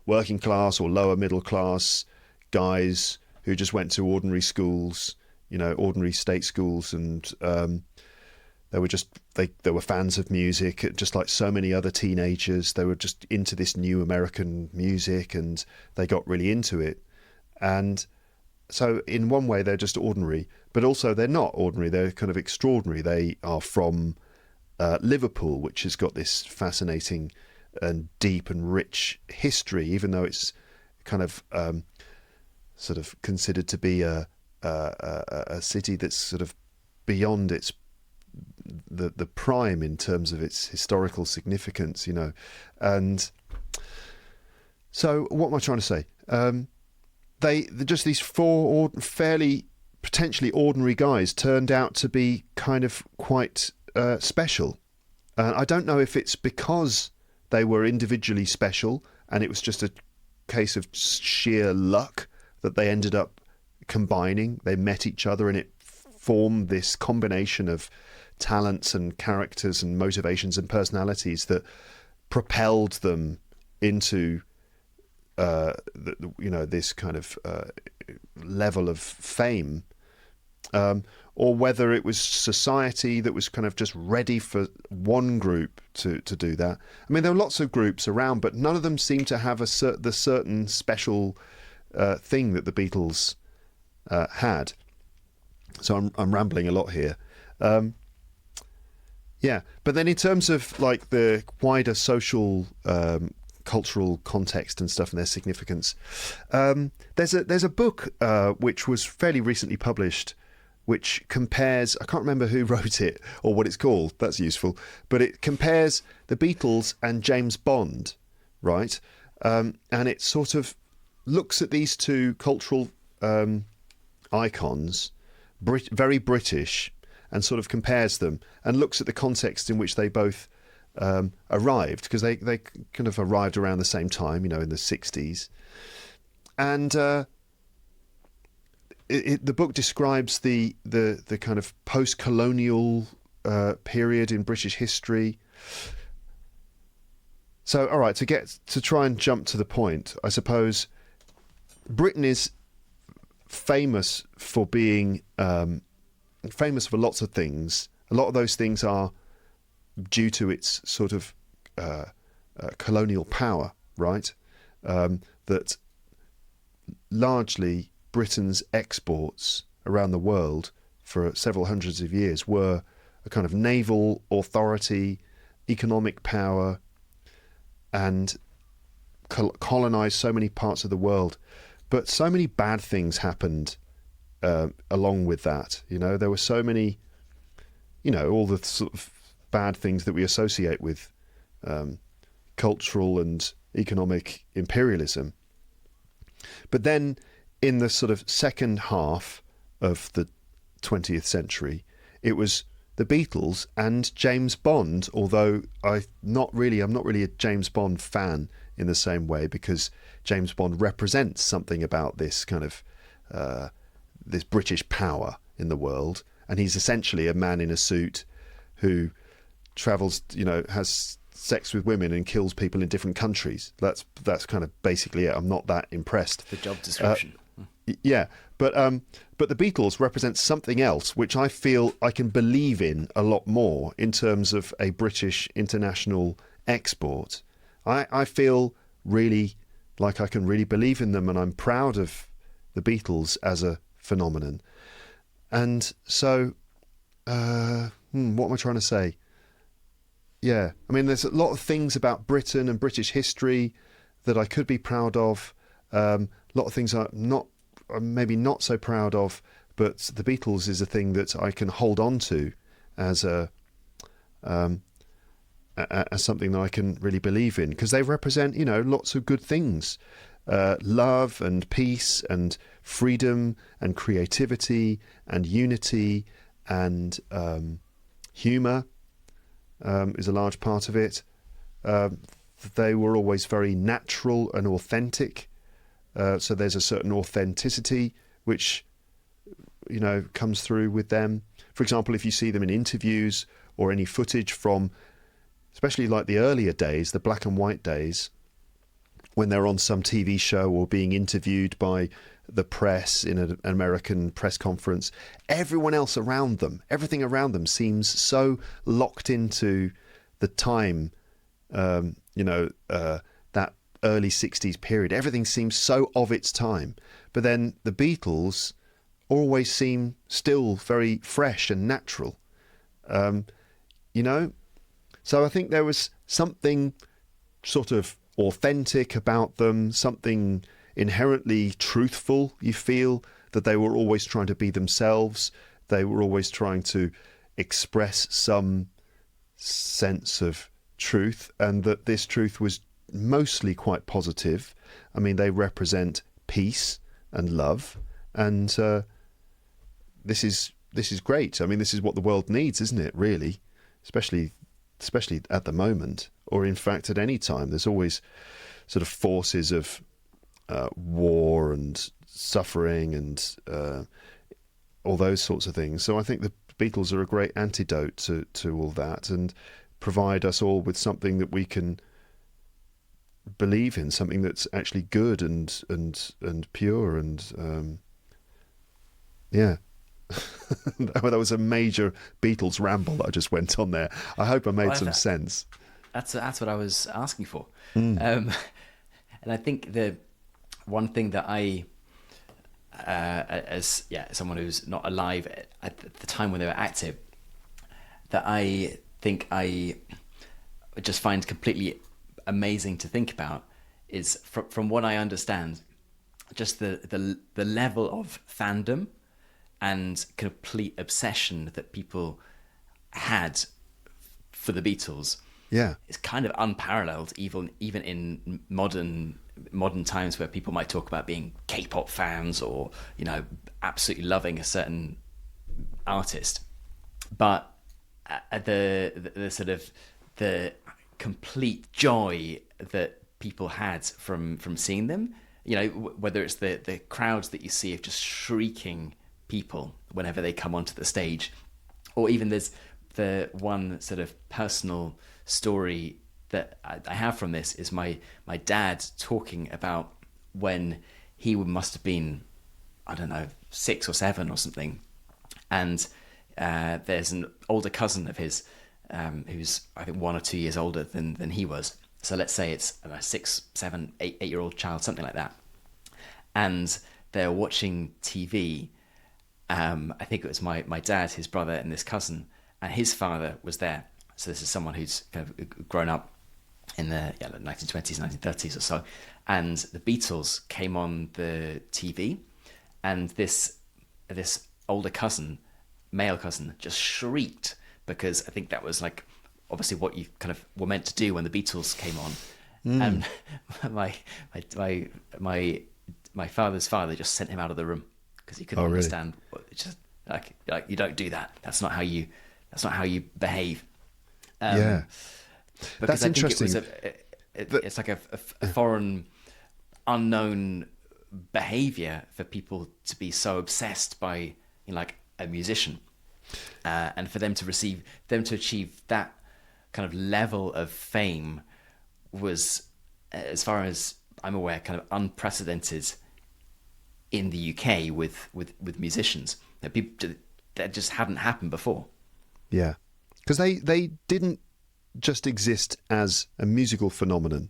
working class or lower middle class guys who just went to ordinary schools, ordinary state schools, and they were fans of music, just like so many other teenagers. They were just into this new American music, and they got really into it. And so in one way, they're just ordinary, but also they're not ordinary. They're kind of extraordinary. They are from Liverpool, which has got this fascinating and deep and rich history, even though it's kind of sort of considered to be a city that's sort of beyond its the prime in terms of its historical significance, And so what am I trying to say? They're just these four fairly potentially ordinary guys turned out to be kind of quite special. I don't know if it's because they were individually special and it was just a case of sheer luck that they ended up combining. They met each other and it formed this combination of talents and characters and motivations and personalities that propelled them into this kind of level of fame, or whether it was society that was kind of just ready for one group to do that. I mean, there were lots of groups around, but none of them seemed to have the certain special thing that the Beatles had. So I'm rambling a lot here. Yeah, but then in terms of like the wider social cultural context and stuff and their significance, there's a book which was fairly recently published, which compares, I can't remember who wrote it or what it's called, that's useful, but it compares the Beatles and James Bond, right? And it sort of looks at these two cultural icons, very British, and sort of compares them and looks at the context in which they both arrived, because they kind of arrived around the same time, in the 60s. And the book describes the kind of post-colonial period in British history. So, all right, to try and jump to the point, I suppose Britain is famous for being famous for lots of things. A lot of those things are due to its sort of colonial power, right? That largely Britain's exports around the world for several hundreds of years were a kind of naval authority, economic power, and colonized so many parts of the world. But so many bad things happened along with that. There were so many, all the sort of bad things that we associate with cultural and economic imperialism. But then in the sort of second half of the 20th century, it was the Beatles and James Bond, although I'm not really a James Bond fan in the same way, because James Bond represents something about this kind of this British power in the world, and he's essentially a man in a suit who travels, has sex with women and kills people in different countries. That's kind of basically it. I'm not that impressed. The job description. Yeah, but the Beatles represent something else, which I feel I can believe in a lot more in terms of a British international export. I feel really like I can really believe in them, and I'm proud of the Beatles as a phenomenon. And so, what am I trying to say? Yeah, I mean, there's a lot of things about Britain and British history that I could be proud of. A lot of things I'm maybe not so proud of, but the Beatles is a thing that I can hold on to as as something that I can really believe in, because they represent, lots of good things. Love and peace and freedom and creativity and unity and humour is a large part of it. They were always very natural and authentic. So there's a certain authenticity which, comes through with them. For example, if you see them in interviews or any footage from, especially like the earlier days, the black and white days, when they're on some TV show or being interviewed by the press in an American press conference, everyone else around them, everything around them seems so locked into the time, that early 60s period. Everything seems so of its time. But then the Beatles always seem still very fresh and natural, So I think there was something sort of authentic about them, something inherently truthful. You feel that they were always trying to be themselves. They were always trying to express some sense of truth, and that this truth was mostly quite positive. I mean, they represent peace and love, and this is great. I mean, this is what the world needs, isn't it? Really, especially at the moment, or in fact at any time. There's always sort of forces of war and suffering and all those sorts of things. So I think the Beatles are a great antidote to all that, and provide us all with something that we can believe in, something that's actually good and pure and yeah. That was a major Beatles ramble that I just went on there. I hope I made some sense. That's what I was asking for. And I think the one thing that I, as someone who's not alive at the time when they were active, that I think I just find completely amazing to think about is, from what I understand, just the level of fandom and complete obsession that people had for the Beatles. Yeah, it's kind of unparalleled, even in modern times, where people might talk about being K-pop fans or absolutely loving a certain artist, but the sort of the complete joy that people had from seeing them, whether it's the crowds that you see of just shrieking people whenever they come onto the stage, or even there's the one sort of personal story that I have from this is my dad talking about when he must have been, I don't know, 6 or 7 or something, and there's an older cousin of his who's I think 1 or 2 years older than he was. So let's say it's a 6, 7, 8-year-old child, something like that, and they're watching TV. I think it was my dad, his brother, and this cousin, and his father was there. So this is someone who's kind of grown up in the 1920s, 1930s or so. And the Beatles came on the TV, and this older cousin, male cousin, just shrieked, because I think that was like obviously what you kind of were meant to do when the Beatles came on. And my father's father just sent him out of the room because he couldn't understand. It's just like you don't do that. That's not how you behave. That's interesting. It's like a foreign, unknown behavior for people to be so obsessed by like a musician, and for them to achieve that kind of level of fame was, as far as I'm aware, kind of unprecedented in the UK with musicians. That just hadn't happened before. Yeah, because they didn't just exist as a musical phenomenon.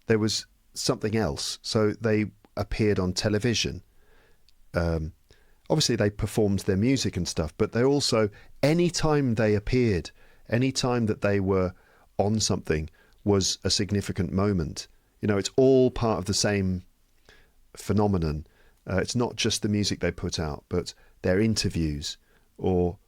There was something else. So they appeared on television. Obviously, they performed their music and stuff, but they also, any time they appeared, any time that they were on something was a significant moment. It's all part of the same phenomenon. It's not just the music they put out, but their interviews or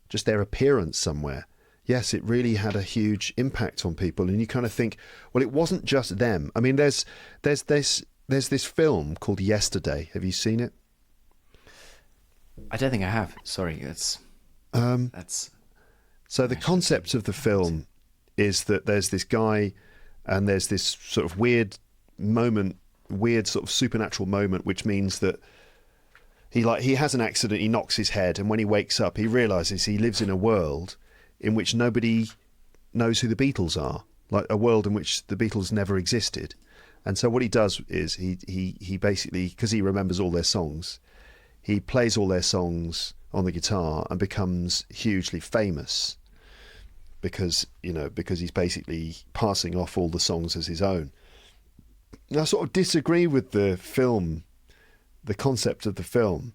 just their appearance somewhere, yes, it really had a huge impact on people. And you kind of think, well, it wasn't just them. I mean, there's this film called Yesterday. Have you seen it? I don't think I have. Sorry, that's. So the concept of the film is that there's this guy, and there's this sort of weird sort of supernatural moment, which means that he has an accident, he knocks his head, and when he wakes up, he realizes he lives in a world in which nobody knows who the Beatles are, like a world in which the Beatles never existed. And so what he does is he basically, because he remembers all their songs, he plays all their songs on the guitar and becomes hugely famous because he's basically passing off all the songs as his own. And I sort of disagree with the concept of the film,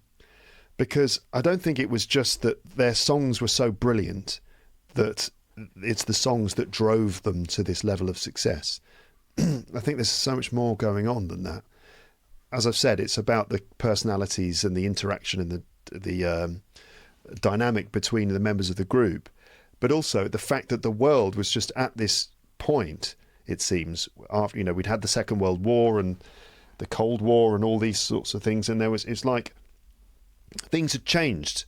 because I don't think it was just that their songs were so brilliant that it's the songs that drove them to this level of success. I think there's so much more going on than that. As I've said, it's about the personalities and the interaction and the dynamic between the members of the group, but also the fact that the world was just at this point, it seems, after we'd had the Second World War and the Cold War and all these sorts of things, and it's like things had changed,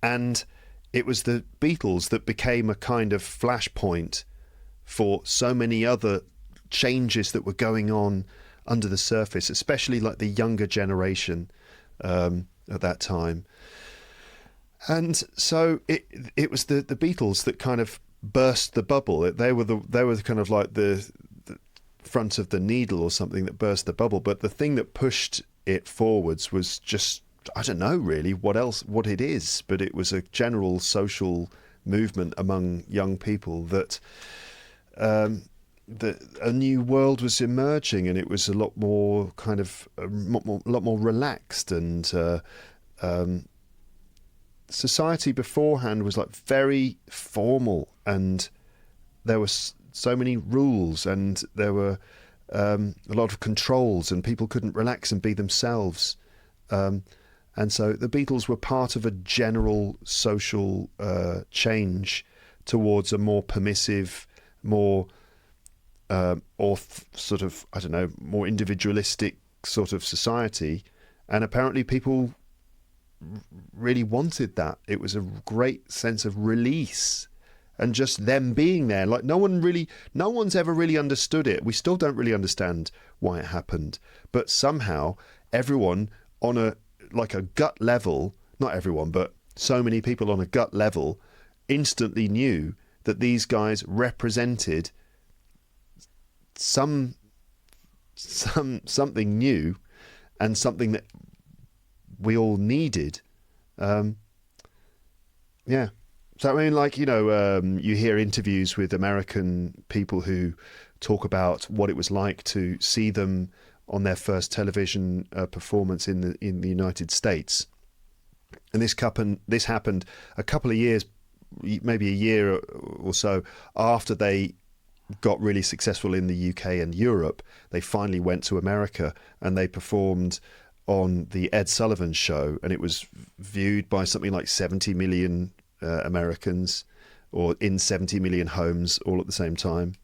and it was the Beatles that became a kind of flashpoint for so many other changes that were going on under the surface, especially like the younger generation at that time. And so it was the Beatles that kind of burst the bubble. They were kind of like the front of the needle or something that burst the bubble. But the thing that pushed it forwards was just, I don't know really what it is, but it was a general social movement among young people that a new world was emerging, and it was a lot more kind of a lot more relaxed, and society beforehand was like very formal, and there were so many rules, and there were a lot of controls, and people couldn't relax and be themselves. And so the Beatles were part of a general social change towards a more permissive, more sort of, I don't know, more individualistic sort of society. And apparently people really wanted that. It was a great sense of release, and just them being there. Like no one's ever really understood it. We still don't really understand why it happened. But somehow everyone on a gut level, not everyone, but so many people on a gut level instantly knew that these guys represented something new, and something that we all needed. Yeah. So I mean, like, you hear interviews with American people who talk about what it was like to see them on their first television performance in the United States, and this happened a couple of years, maybe a year or so after they got really successful in the UK and Europe. They finally went to America and they performed on the Ed Sullivan Show, and it was viewed by something like 70 million Americans, or in 70 million homes all at the same time.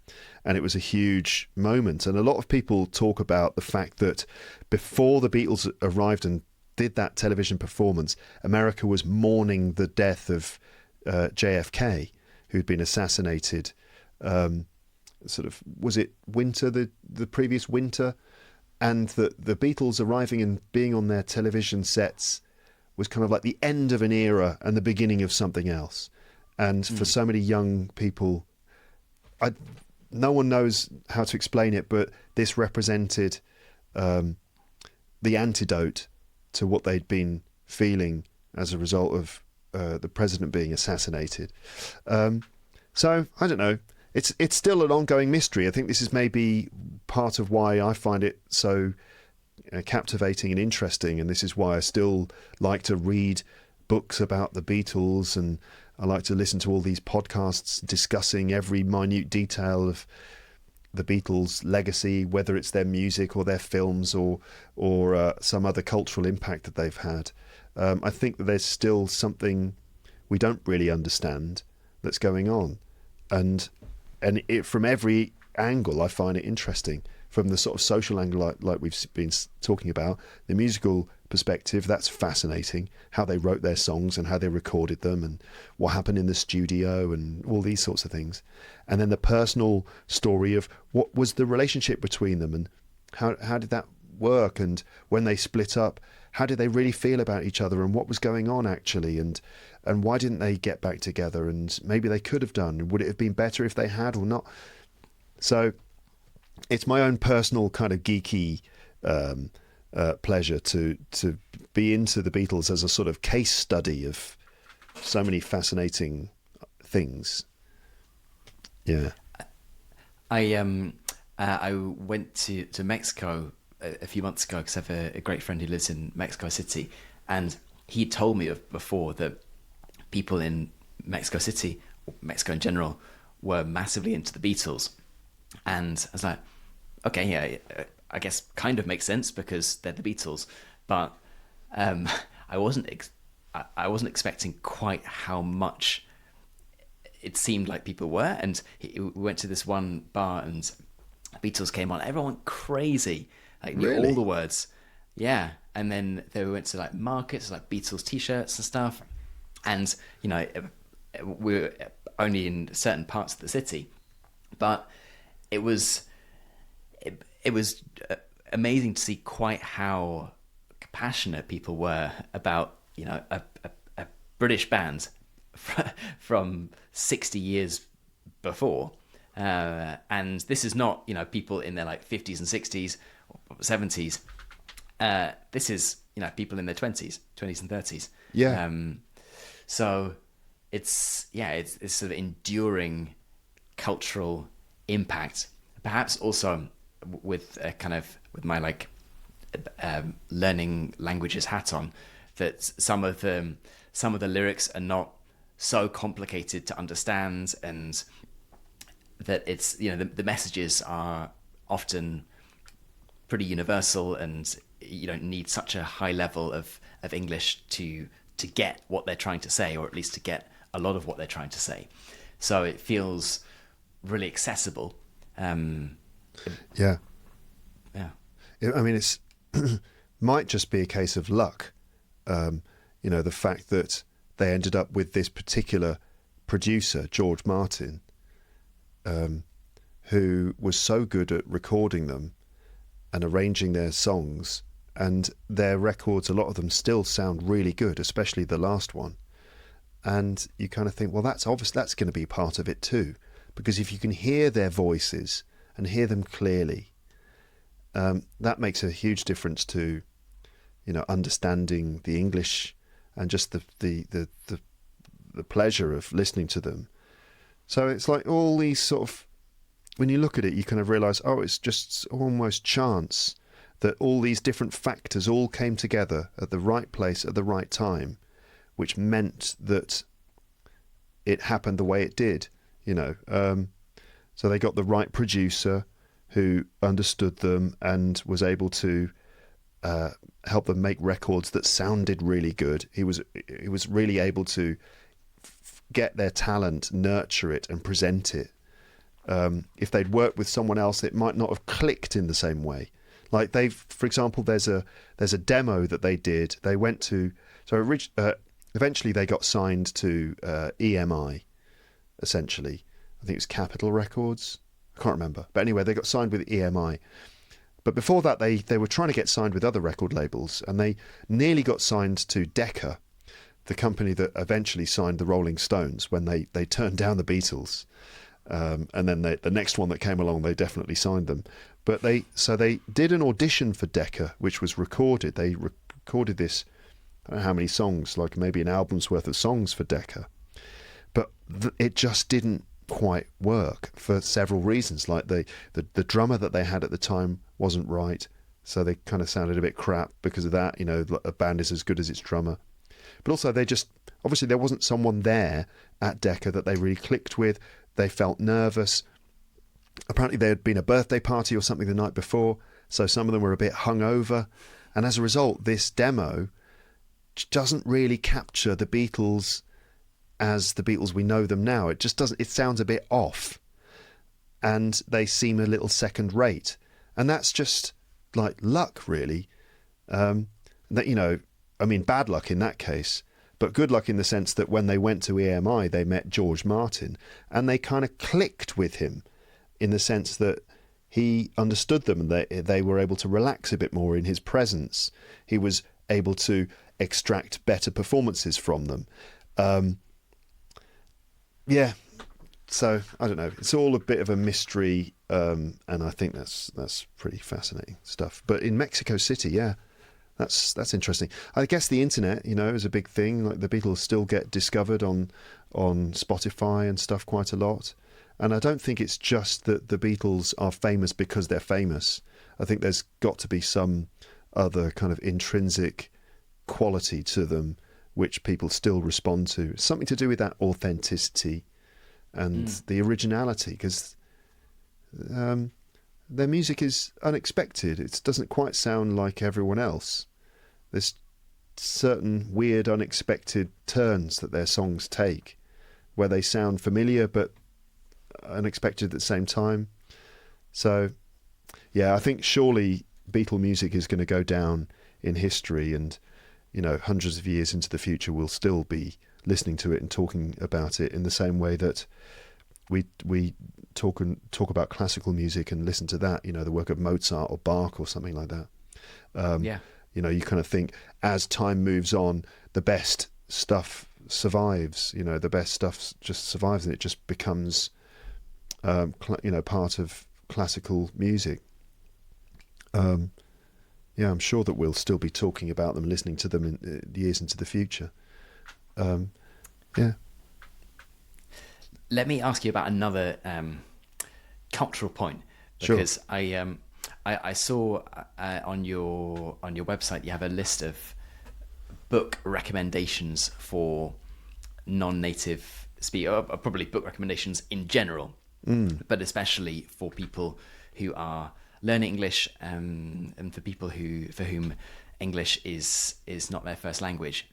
And it was a huge moment. And a lot of people talk about the fact that before the Beatles arrived and did that television performance, America was mourning the death of JFK, who'd been assassinated. Sort of, was it winter, the previous winter? And the Beatles arriving and being on their television sets was kind of like the end of an era and the beginning of something else. And for so many young people, no one knows how to explain it, but this represented the antidote to what they'd been feeling as a result of the president being assassinated. So, I don't know. It's still an ongoing mystery. I think this is maybe part of why I find it so captivating and interesting, and this is why I still like to read books about the Beatles, and I like to listen to all these podcasts discussing every minute detail of the Beatles' legacy, whether it's their music or their films or some other cultural impact that they've had. I think that there's still something we don't really understand that's going on, and it, from every angle, I find it interesting. From the sort of social angle, like we've been talking about, the musical perspective, that's fascinating. How they wrote their songs and how they recorded them, and what happened in the studio, and all these sorts of things. And then the personal story of what was the relationship between them, and how did that work, and when they split up, how did they really feel about each other, and what was going on actually, and why didn't they get back together, and maybe they could have done. Would it have been better if they had or not? So it's my own personal kind of geeky pleasure to be into the Beatles as a sort of case study of so many fascinating things. Yeah. I went to Mexico a few months ago because I have a great friend who lives in Mexico City, and he told me before that people in Mexico City, or Mexico in general, were massively into the Beatles. And I was like, okay, yeah, I guess kind of makes sense because they're the Beatles, but I wasn't expecting quite how much it seemed like people were. And we went to this one bar, and Beatles came on. Everyone went crazy, like knew Really? all the words. Yeah, and then they went to like markets, like Beatles T-shirts and stuff. And we were only in certain parts of the city, but it was amazing to see quite how passionate people were about a British band from 60 years before, and this is not people in their like 50s and 60s or 70s. This is people in their 20s and 30s. Yeah. So it's sort of enduring cultural impact. Perhaps also with with my like learning languages hat on, that some of the lyrics are not so complicated to understand, and that it's the messages are often pretty universal, and you don't need such a high level of English to get what they're trying to say, or at least to get a lot of what they're trying to say. So it feels really accessible. Yeah. Yeah. I mean, it's might just be a case of luck. The fact that they ended up with this particular producer, George Martin, who was so good at recording them and arranging their songs, and their records, a lot of them still sound really good, especially the last one. And you kind of think, well, that's obvious, that's going to be part of it too, because if you can hear their voices and hear them clearly, that makes a huge difference to understanding the English and just the pleasure of listening to them. So it's like all these sort of, when you look at it, you kind of realise, oh, it's just almost chance that all these different factors all came together at the right place at the right time, which meant that it happened the way it did. So they got the right producer who understood them and was able to help them make records that sounded really good. He was really able to get their talent, nurture it, and present it. If they'd worked with someone else, it might not have clicked in the same way. Like for example, there's a demo that they did. They went to eventually they got signed to EMI, essentially. I think it was Capitol Records. I can't remember. But anyway, they got signed with EMI. But before that, they were trying to get signed with other record labels, and they nearly got signed to Decca, the company that eventually signed the Rolling Stones when they turned down the Beatles. And then the next one that came along, they definitely signed them. But they did an audition for Decca, which was recorded. They recorded this, I don't know how many songs, like maybe an album's worth of songs for Decca. But it just didn't quite work for several reasons. Like the drummer that they had at the time wasn't right, so they kind of sounded a bit crap because of that. A band is as good as its drummer. But also obviously there wasn't someone there at Decca that they really clicked with. They felt nervous. Apparently there had been a birthday party or something the night before, so some of them were a bit hungover. And as a result, this demo doesn't really capture the Beatles as the Beatles we know them now. It just doesn't. It sounds a bit off, and they seem a little second rate, and that's just like luck, really. That, you know, I mean, bad luck in that case, but good luck in the sense that when they went to EMI, they met George Martin, and they kind of clicked with him, in the sense that he understood them, and they were able to relax a bit more in his presence. He was able to extract better performances from them. Yeah, so I don't know. It's all a bit of a mystery, and I think that's pretty fascinating stuff. But in Mexico City, yeah, that's interesting. I guess the internet, you know, is a big thing. Like the Beatles still get discovered on Spotify and stuff quite a lot. And I don't think it's just that the Beatles are famous because they're famous. I think there's got to be some other kind of intrinsic quality to them which people still respond to. It's something to do with that authenticity and the originality, because their music is unexpected. It doesn't quite sound like everyone else. There's certain weird, unexpected turns that their songs take, where they sound familiar but unexpected at the same time. So, yeah, I think surely Beatle music is going to go down in history, and, you know, hundreds of years into the future we'll still be listening to it and talking about it in the same way that we talk about classical music and listen to that, you know, the work of Mozart or Bach or something like that. You know, you kind of think as time moves on, the best stuff survives. You know, the best stuff just survives, and it just becomes, you know, part of classical music. Yeah, I'm sure that we'll still be talking about them, listening to them in years into the future. Yeah. Let me ask you about another cultural point, because Sure. I saw on your website you have a list of book recommendations for non-native speakers, probably book recommendations in general, but especially for people who are learning English, and for people for whom English is not their first language.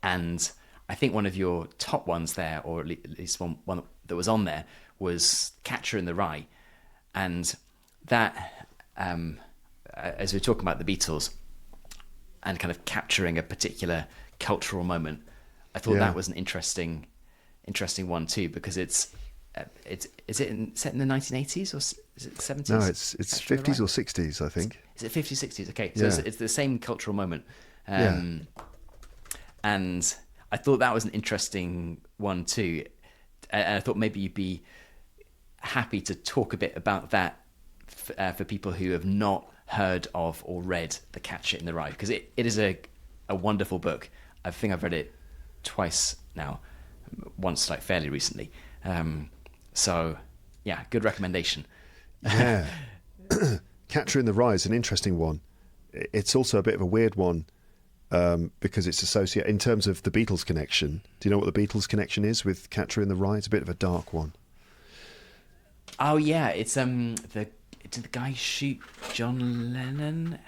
And I think one of your top ones there, or at least one that was on there, was Catcher in the Rye. And that, as we're talking about the Beatles and kind of capturing a particular cultural moment, I thought that was an interesting one too, because is it set in the 1980s or is it 70s? No, it's 50s or 60s, I think. Is it 50s, 60s? Okay, so it's the same cultural moment. And I thought that was an interesting one too. And I thought maybe you'd be happy to talk a bit about that for people who have not heard of or read The Catcher in the Rye, because it is a wonderful book. I think I've read it twice now, once like fairly recently. So, yeah, good recommendation. Yeah. Catcher in the Rye is an interesting one. It's also a bit of a weird one, because it's associated, in terms of the Beatles connection. Do you know what the Beatles connection is with Catcher in the Rye? It's a bit of a dark one. Oh, yeah, it's did the guy shoot John Lennon?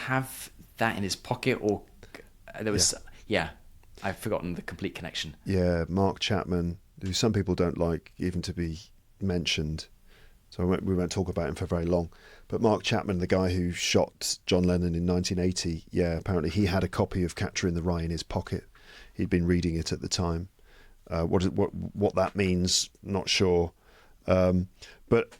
Have that in his pocket, or there was... Yeah, I've forgotten the complete connection. Yeah, Mark Chapman, who some people don't like even to be mentioned, so we won't talk about him for very long. But Mark Chapman, the guy who shot John Lennon in 1980, yeah, apparently he had a copy of Catcher in the Rye in his pocket. He'd been reading it at the time. What that means, not sure. But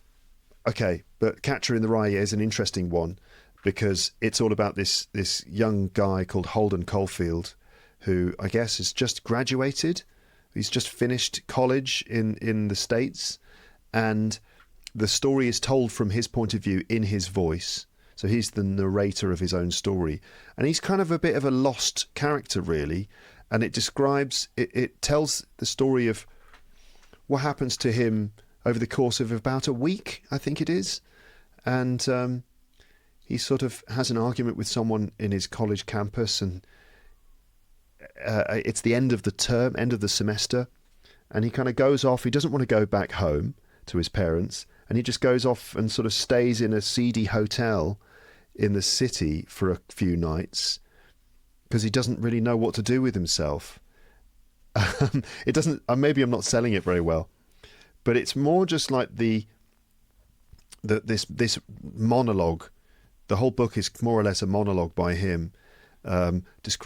Catcher in the Rye is an interesting one, because it's all about this young guy called Holden Caulfield, who I guess has just graduated. He's just finished college in the States, and the story is told from his point of view in his voice. So he's the narrator of his own story, and he's kind of a bit of a lost character, really. And it tells the story of what happens to him over the course of about a week, I think it is. And he sort of has an argument with someone in his college campus, and it's the end of the term, end of the semester, and he kind of goes off. He doesn't want to go back home to his parents, and he just goes off and sort of stays in a seedy hotel in the city for a few nights, because he doesn't really know what to do with himself. It doesn't. Maybe I'm not selling it very well, but it's more just like this monologue. The whole book is more or less a monologue by him, just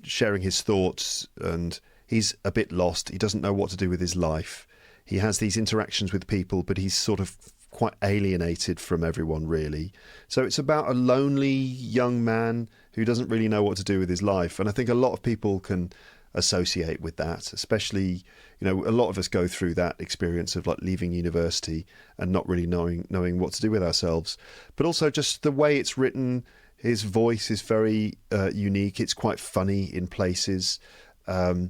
sharing his thoughts, and he's a bit lost. He doesn't know what to do with his life. He has these interactions with people, but he's sort of quite alienated from everyone, really. So it's about a lonely young man who doesn't really know what to do with his life. And I think a lot of people can associate with that, especially, a lot of us go through that experience of like leaving university and not really knowing what to do with ourselves. But also just the way it's written, his voice is very unique. It's quite funny in places. It's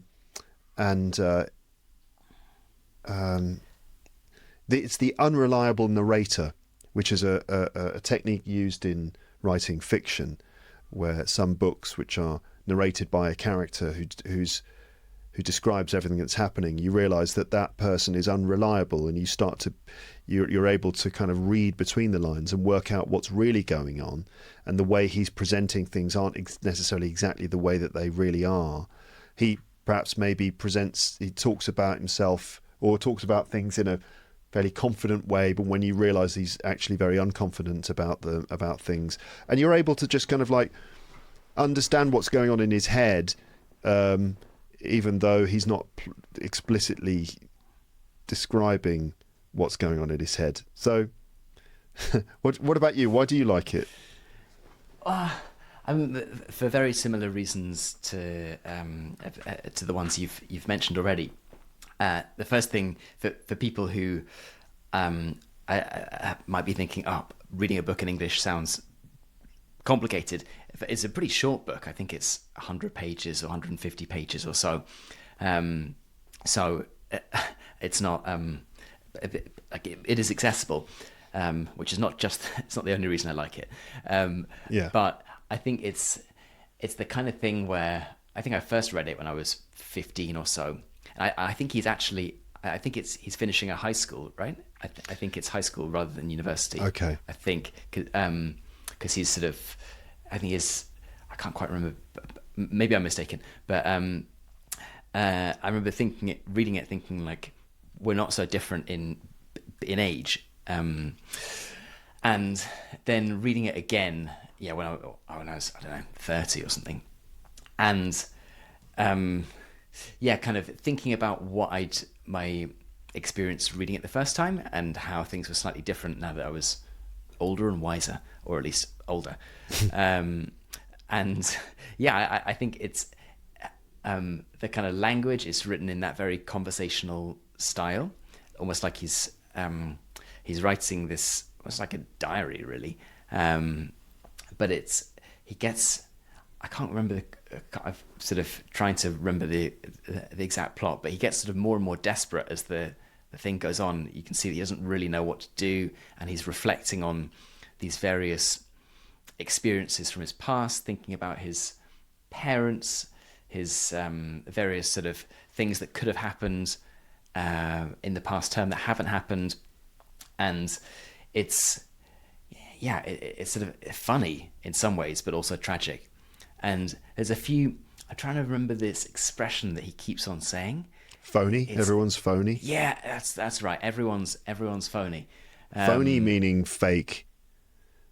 the unreliable narrator, which is a technique used in writing fiction, where some books which are narrated by a character who describes everything that's happening, you realise that person is unreliable, and you're able to kind of read between the lines and work out what's really going on, and the way he's presenting things aren't necessarily exactly the way that they really are. He perhaps he talks about himself or talks about things in a fairly confident way, but when you realise he's actually very unconfident about things, and you're able to just kind of like understand what's going on in his head, even though he's not explicitly describing what's going on in his head. So, what about you? Why do you like it? For very similar reasons to the ones you've mentioned already. The first thing for people who I might be thinking, reading a book in English sounds complicated. It's a pretty short book. I think it's 100 pages or 150 pages or so. So it's not it is accessible, which is it's not the only reason I like it. But I think it's the kind of thing where I think I first read it when I was 15 or so. And I think he's finishing a high school, right? I think it's high school rather than university. Okay. I think because he's sort of, I can't quite remember. Maybe I'm mistaken, but I remember reading it, thinking like, we're not so different in age, and then reading it again, when I was, I don't know, 30 or something, and kind of thinking about my experience reading it the first time and how things were slightly different now that I was older and wiser, or at least older. I think it's the kind of language is written in that very conversational style, almost like he's writing this almost like a diary, really. But I can't remember. I've sort of trying to remember the exact plot, but he gets sort of more and more desperate as the thing goes on. You can see that he doesn't really know what to do, and he's reflecting on these various experiences from his past, thinking about his parents, his various sort of things that could have happened in the past term that haven't happened, and it's sort of funny in some ways, but also tragic. And there's a few. I'm trying to remember this expression that he keeps on saying. Phony. Everyone's phony. Yeah, that's right. Everyone's phony. Phony meaning fake.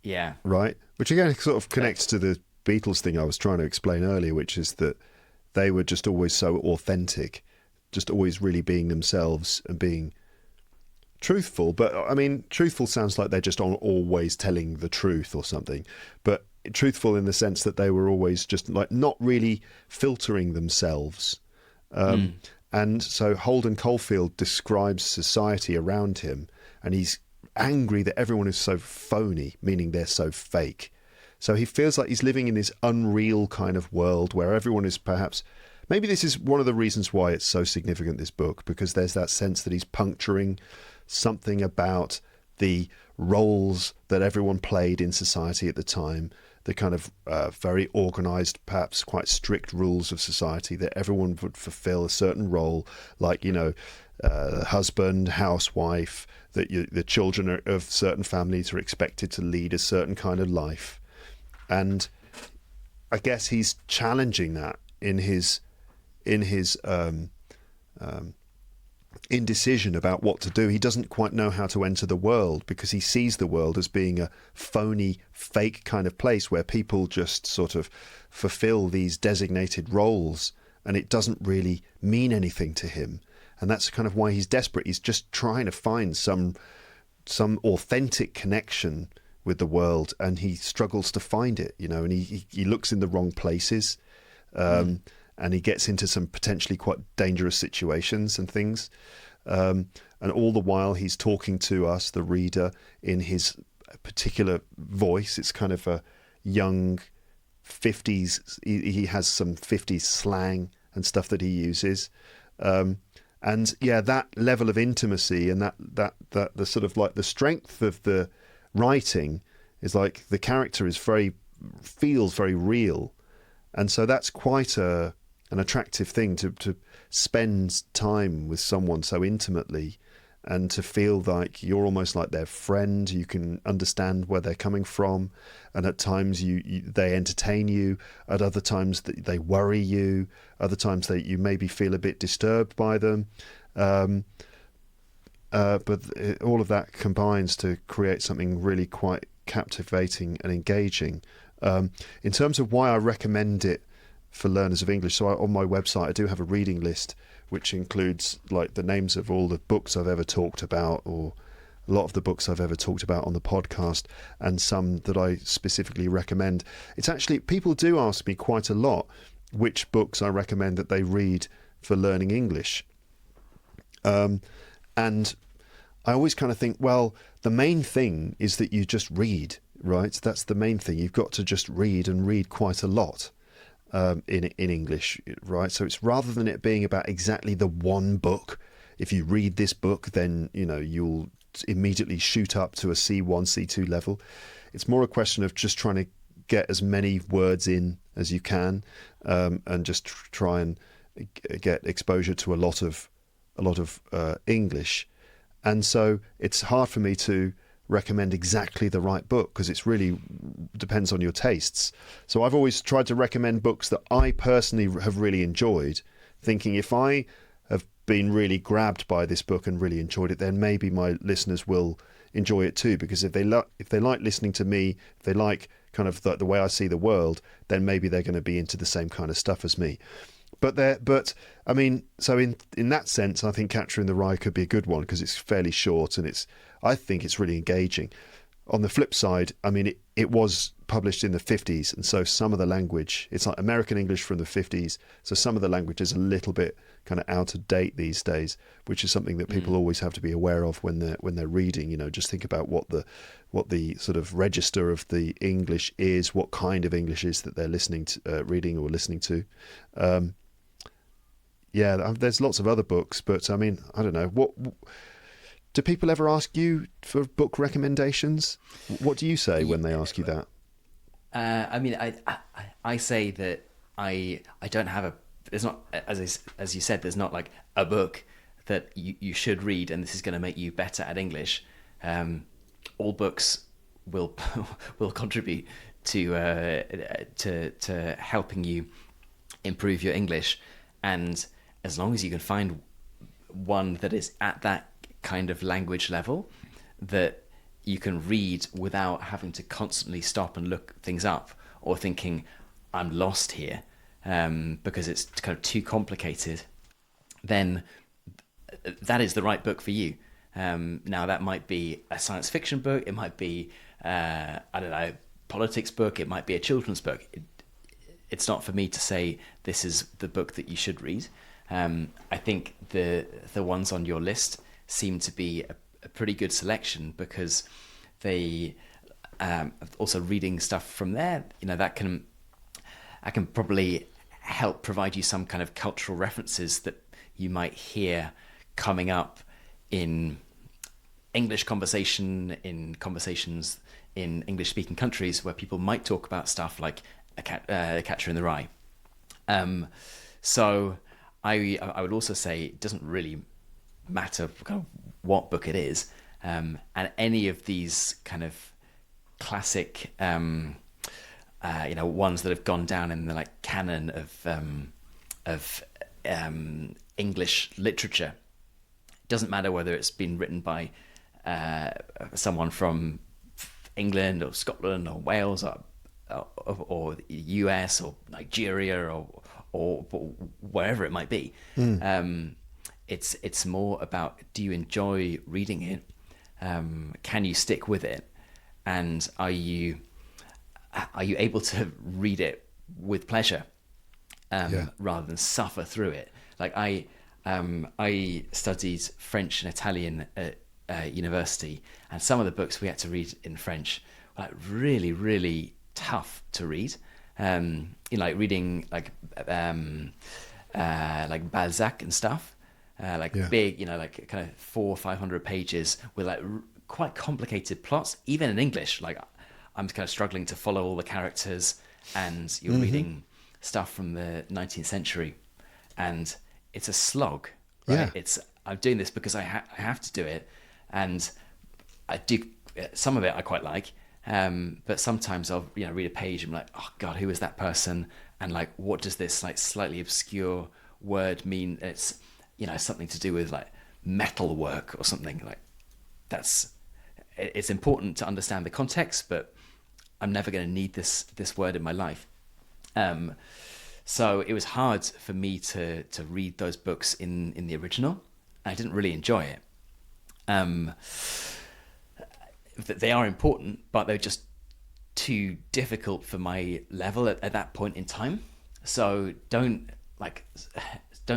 Yeah. Right. Which again sort of connects to the Beatles thing I was trying to explain earlier, which is that they were just always so authentic, just always really being themselves and being truthful. But I mean, truthful sounds like they're just always telling the truth or something. But truthful in the sense that they were always just like not really filtering themselves. And so Holden Caulfield describes society around him, and he's angry that everyone is so phony, meaning they're so fake. So he feels like he's living in this unreal kind of world where everyone is perhaps... Maybe this is one of the reasons why it's so significant, this book, because there's that sense that he's puncturing something about the roles that everyone played in society at the time, the kind of very organised, perhaps quite strict rules of society that everyone would fulfil a certain role, like, husband, housewife, that the children of certain families are expected to lead a certain kind of life. And I guess he's challenging that in his indecision about what to do. He doesn't quite know how to enter the world because he sees the world as being a phony, fake kind of place where people just sort of fulfill these designated roles, and it doesn't really mean anything to him. And that's kind of why he's desperate. He's just trying to find some authentic connection with the world, and he struggles to find it, and he looks in the wrong places, and he gets into some potentially quite dangerous situations and things. And all the while he's talking to us, the reader, in his particular voice. It's kind of a young 50s. He has some 50s slang and stuff that he uses. And yeah, that level of intimacy and that the sort of like the strength of the writing is like the character feels very real. And so that's quite an attractive thing to spend time with someone so intimately and to feel like you're almost like their friend. You can understand where they're coming from, and at times they entertain you, at other times they worry you, other times you maybe feel a bit disturbed by them. But all of that combines to create something really quite captivating and engaging. In terms of why I recommend it for learners of English, so on my website I do have a reading list which includes like the names of all the books I've ever talked about, or a lot of the books I've ever talked about on the podcast, and some that I specifically recommend. It's actually, people do ask me quite a lot which books I recommend that they read for learning English. And I always kind of think, well, the main thing is that you just read, right? That's the main thing. You've got to just read, and read quite a lot in English, right? So it's, rather than it being about exactly the one book, if you read this book, then you'll immediately shoot up to a C1, C2 level. It's more a question of just trying to get as many words in as you can, and just try and get exposure to a lot of English. And so it's hard for me to recommend exactly the right book because it's really depends on your tastes. So I've always tried to recommend books that I personally have really enjoyed, thinking if I have been really grabbed by this book and really enjoyed it, then maybe my listeners will enjoy it too, because if they like listening to me, if they like kind of the way I see the world, then maybe they're going to be into the same kind of stuff as me. But I mean, so in that sense, I think Catcher in the Rye could be a good one because it's fairly short, and I think it's really engaging. On the flip side, I mean, it was published in the 50s, and so some of the language, it's like American English from the 50s, so some of the language is a little bit kind of out of date these days, which is something that people always have to be aware of when they're reading. Just think about what the sort of register of the English is, what kind of English is that they're listening to, reading or listening to. Yeah, there's lots of other books, but I mean, I don't know. What do people ever ask you for book recommendations? What do you say when they ask you that? I mean, I say that I don't have a. There's not, as you said, there's not like a book that you should read, and this is going to make you better at English. All books will contribute to helping you improve your English, and as long as you can find one that is at that kind of language level that you can read without having to constantly stop and look things up or thinking I'm lost here because it's kind of too complicated, then that is the right book for you. Now that might be a science fiction book, it might be I don't know, politics book, it might be a children's book. It's not for me to say this is the book that you should read. I think the ones on your list seem to be a pretty good selection because they also reading stuff from there, that I can probably help provide you some kind of cultural references that you might hear coming up in English conversation, in conversations in English-speaking countries where people might talk about stuff like a Catcher in the Rye. So I would also say it doesn't really matter kind of what book it is, and any of these kind of classic ones that have gone down in the like canon of English literature. It doesn't matter whether it's been written by someone from England or Scotland or Wales or the US or Nigeria or wherever it might be. It's more about, do you enjoy reading it? Can you stick with it? And are you able to read it with pleasure rather than suffer through it? Like I studied French and Italian at university, and some of the books we had to read in French were like really, really tough to read. Like reading like Balzac and stuff, big, like kind of 400 or 500 pages with like quite complicated plots, even in English. Like I'm kind of struggling to follow all the characters, and you're reading stuff from the 19th century, and it's a slog. Right? Yeah. I'm doing this because I have to do it, and I do some of it I quite like, but sometimes I'll read a page and I'm like, oh god, who is that person, and like what does this like slightly obscure word mean? It's something to do with like metal work or something. Like it's important to understand the context, but I'm never going to need this word in my life. So it was hard for me to read those books in the original. I didn't really enjoy it. They are important, but they're just too difficult for my level at that point in time. So don't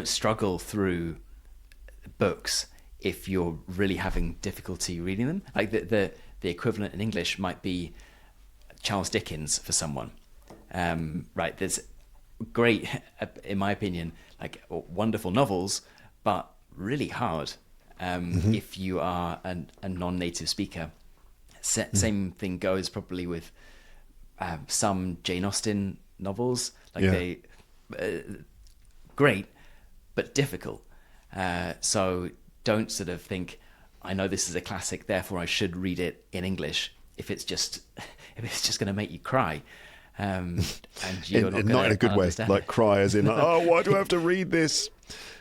struggle through books if you're really having difficulty reading them. Like the equivalent in English might be Charles Dickens for someone. Right? There's great, in my opinion, like wonderful novels, but really hard if you are a non-native speaker. Same thing goes probably with some Jane Austen novels. They great, but difficult. So don't sort of think, I know this is a classic, therefore I should read it in English. If it's just going to make you cry. And you're not in a good way, like cry as in, oh, why do I have to read this?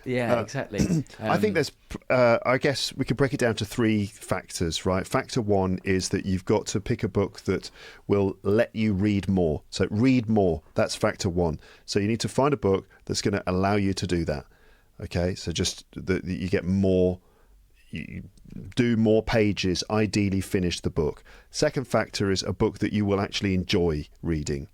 Yeah, exactly. I think there's, I guess we could break it down to three factors, right? Factor one is that you've got to pick a book that will let you read more. So read more, that's factor one. So you need to find a book that's going to allow you to do that. Okay, so just that you get more, you do more pages, ideally finish the book. Second factor is a book that you will actually enjoy reading.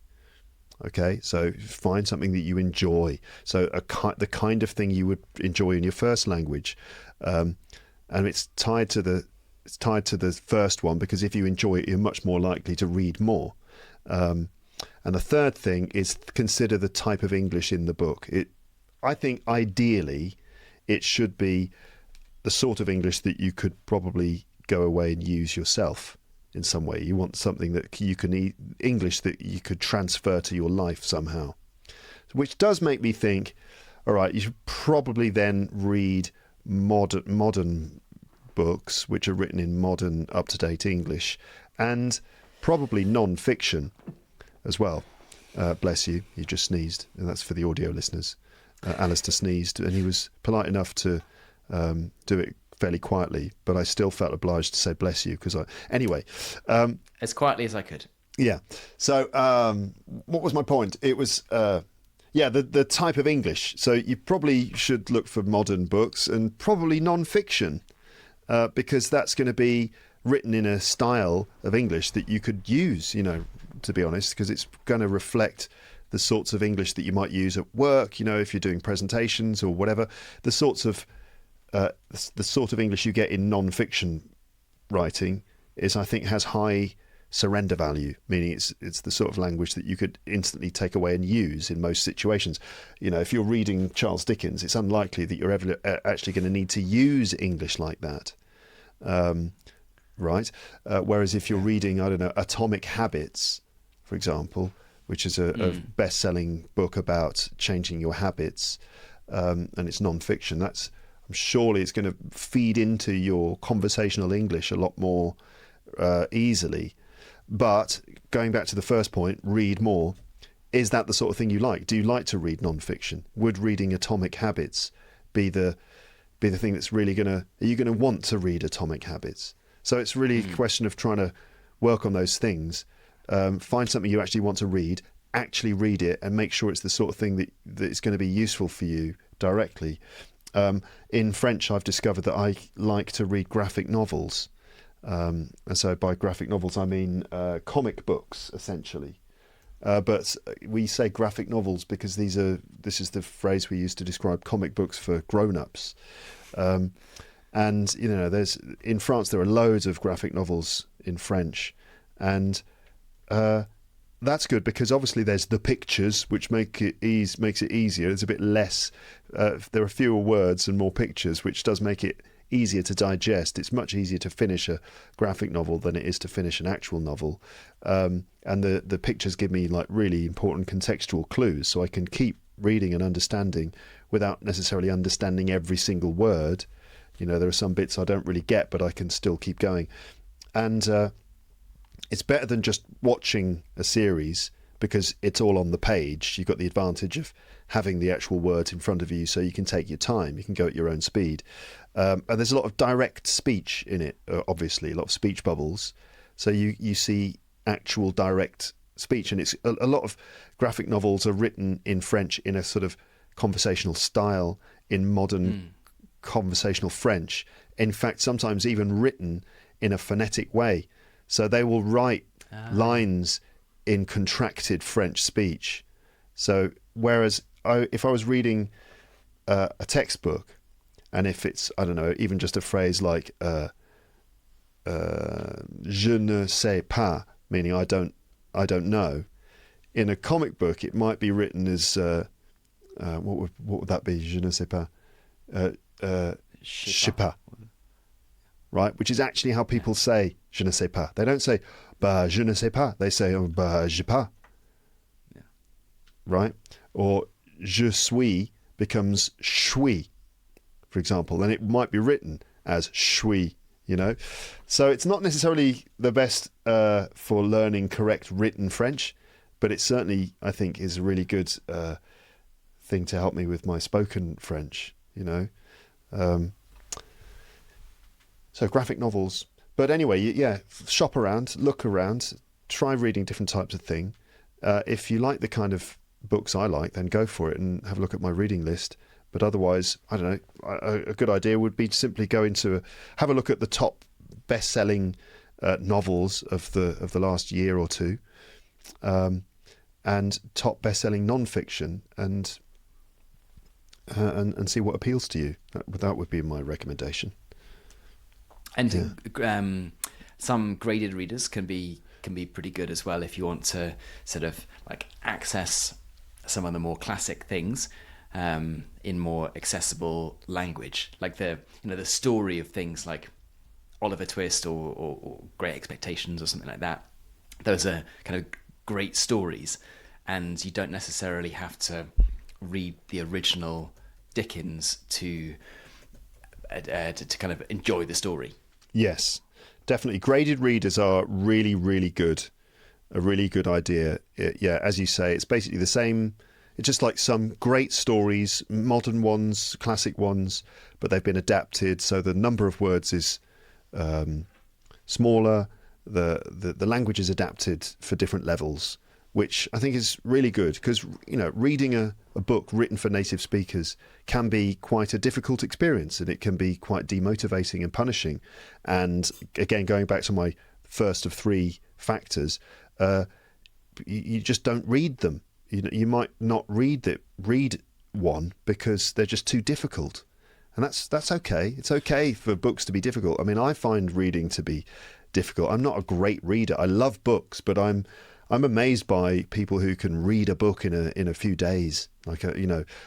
Okay, so find something that you enjoy. So the kind of thing you would enjoy in your first language, and it's tied to the first one, because if you enjoy it, you're much more likely to read more. And the third thing is consider the type of English in the book. I think ideally it should be the sort of English that you could probably go away and use yourself in some way. You want something that you can English that you could transfer to your life somehow, which does make me think, all right, you should probably then read modern books which are written in modern, up-to-date English, and probably non-fiction as well. Bless you, you just sneezed, and that's for the audio listeners. Alistair sneezed, and he was polite enough to do it fairly quietly, but I still felt obliged to say bless you anyway. As quietly as I could. Yeah. So what was my point? It was the type of English. So you probably should look for modern books and probably non-fiction, because that's going to be written in a style of English that you could use, to be honest, because it's going to reflect the sorts of English that you might use at work, if you're doing presentations or whatever, the sort of English you get in non-fiction writing I think has high surrender value, meaning it's the sort of language that you could instantly take away and use in most situations. If you're reading Charles Dickens, it's unlikely that you're ever actually going to need to use English like that. Right? Whereas if you're reading, I don't know, Atomic Habits, for example, which is a best-selling book about changing your habits, and it's non-fiction, surely it's going to feed into your conversational English a lot more easily. But going back to the first point, read more. Is that the sort of thing you like? Do you like to read non-fiction? Would reading Atomic Habits be the thing that's really are you going to want to read Atomic Habits? So it's really a question of trying to work on those things. Find something you actually want to read, actually read it, and make sure it's the sort of thing that is going to be useful for you directly. In French, I've discovered that I like to read graphic novels. And so by graphic novels, I mean comic books, essentially. But we say graphic novels because this is the phrase we use to describe comic books for grown-ups. And, in France, there are loads of graphic novels in French. And that's good because obviously there's the pictures, which makes it easier. There's a bit less, there are fewer words and more pictures, which does make it easier to digest. It's much easier to finish a graphic novel than it is to finish an actual novel. And the pictures give me like really important contextual clues, so I can keep reading and understanding without necessarily understanding every single word. There are some bits I don't really get, but I can still keep going. And it's better than just watching a series because it's all on the page. You've got the advantage of having the actual words in front of you, so you can take your time. You can go at your own speed. And there's a lot of direct speech in it, obviously, a lot of speech bubbles. So you see actual direct speech. And it's a lot of graphic novels are written in French in a sort of conversational style, in modern conversational French. In fact, sometimes even written in a phonetic way. So they will write lines in contracted French speech. So whereas if I was reading a textbook, and if it's, I don't know, even just a phrase like je ne sais pas, meaning I don't know, in a comic book it might be written as what would that be? Je ne sais pas, je sais pas, right? Which is actually how people say je ne sais pas. They don't say bah je ne sais pas. They say bah je pas, right? Or je suis becomes suis, for example, and it might be written as suis, So it's not necessarily the best for learning correct written French, but it certainly, I think, is a really good thing to help me with my spoken French, So graphic novels. But anyway, shop around, look around, try reading different types of thing. If you like the kind of books I like, then go for it and have a look at my reading list. But otherwise, I don't know, a good idea would be to simply go have a look at the top best-selling novels of the last year or two, and top best-selling non-fiction, and see what appeals to you. That would be my recommendation. And some graded readers can be pretty good as well if you want to sort of like access some of the more classic things in more accessible language, like the story of things like Oliver Twist or Great Expectations or something like that. Those are kind of great stories, and you don't necessarily have to read the original Dickens to kind of enjoy the story. Yes, definitely. Graded readers are really, really good. A really good idea. As you say, it's basically the same. It's just like some great stories, modern ones, classic ones, but they've been adapted. So the number of words is smaller. The language is adapted for different levels, which I think is really good because, reading a book written for native speakers can be quite a difficult experience, and it can be quite demotivating and punishing. And again, going back to my first of three factors, you just don't read them. You might not read one because they're just too difficult. And that's okay. It's okay for books to be difficult. I mean, I find reading to be difficult. I'm not a great reader. I love books, but I'm amazed by people who can read a book in a few days. Like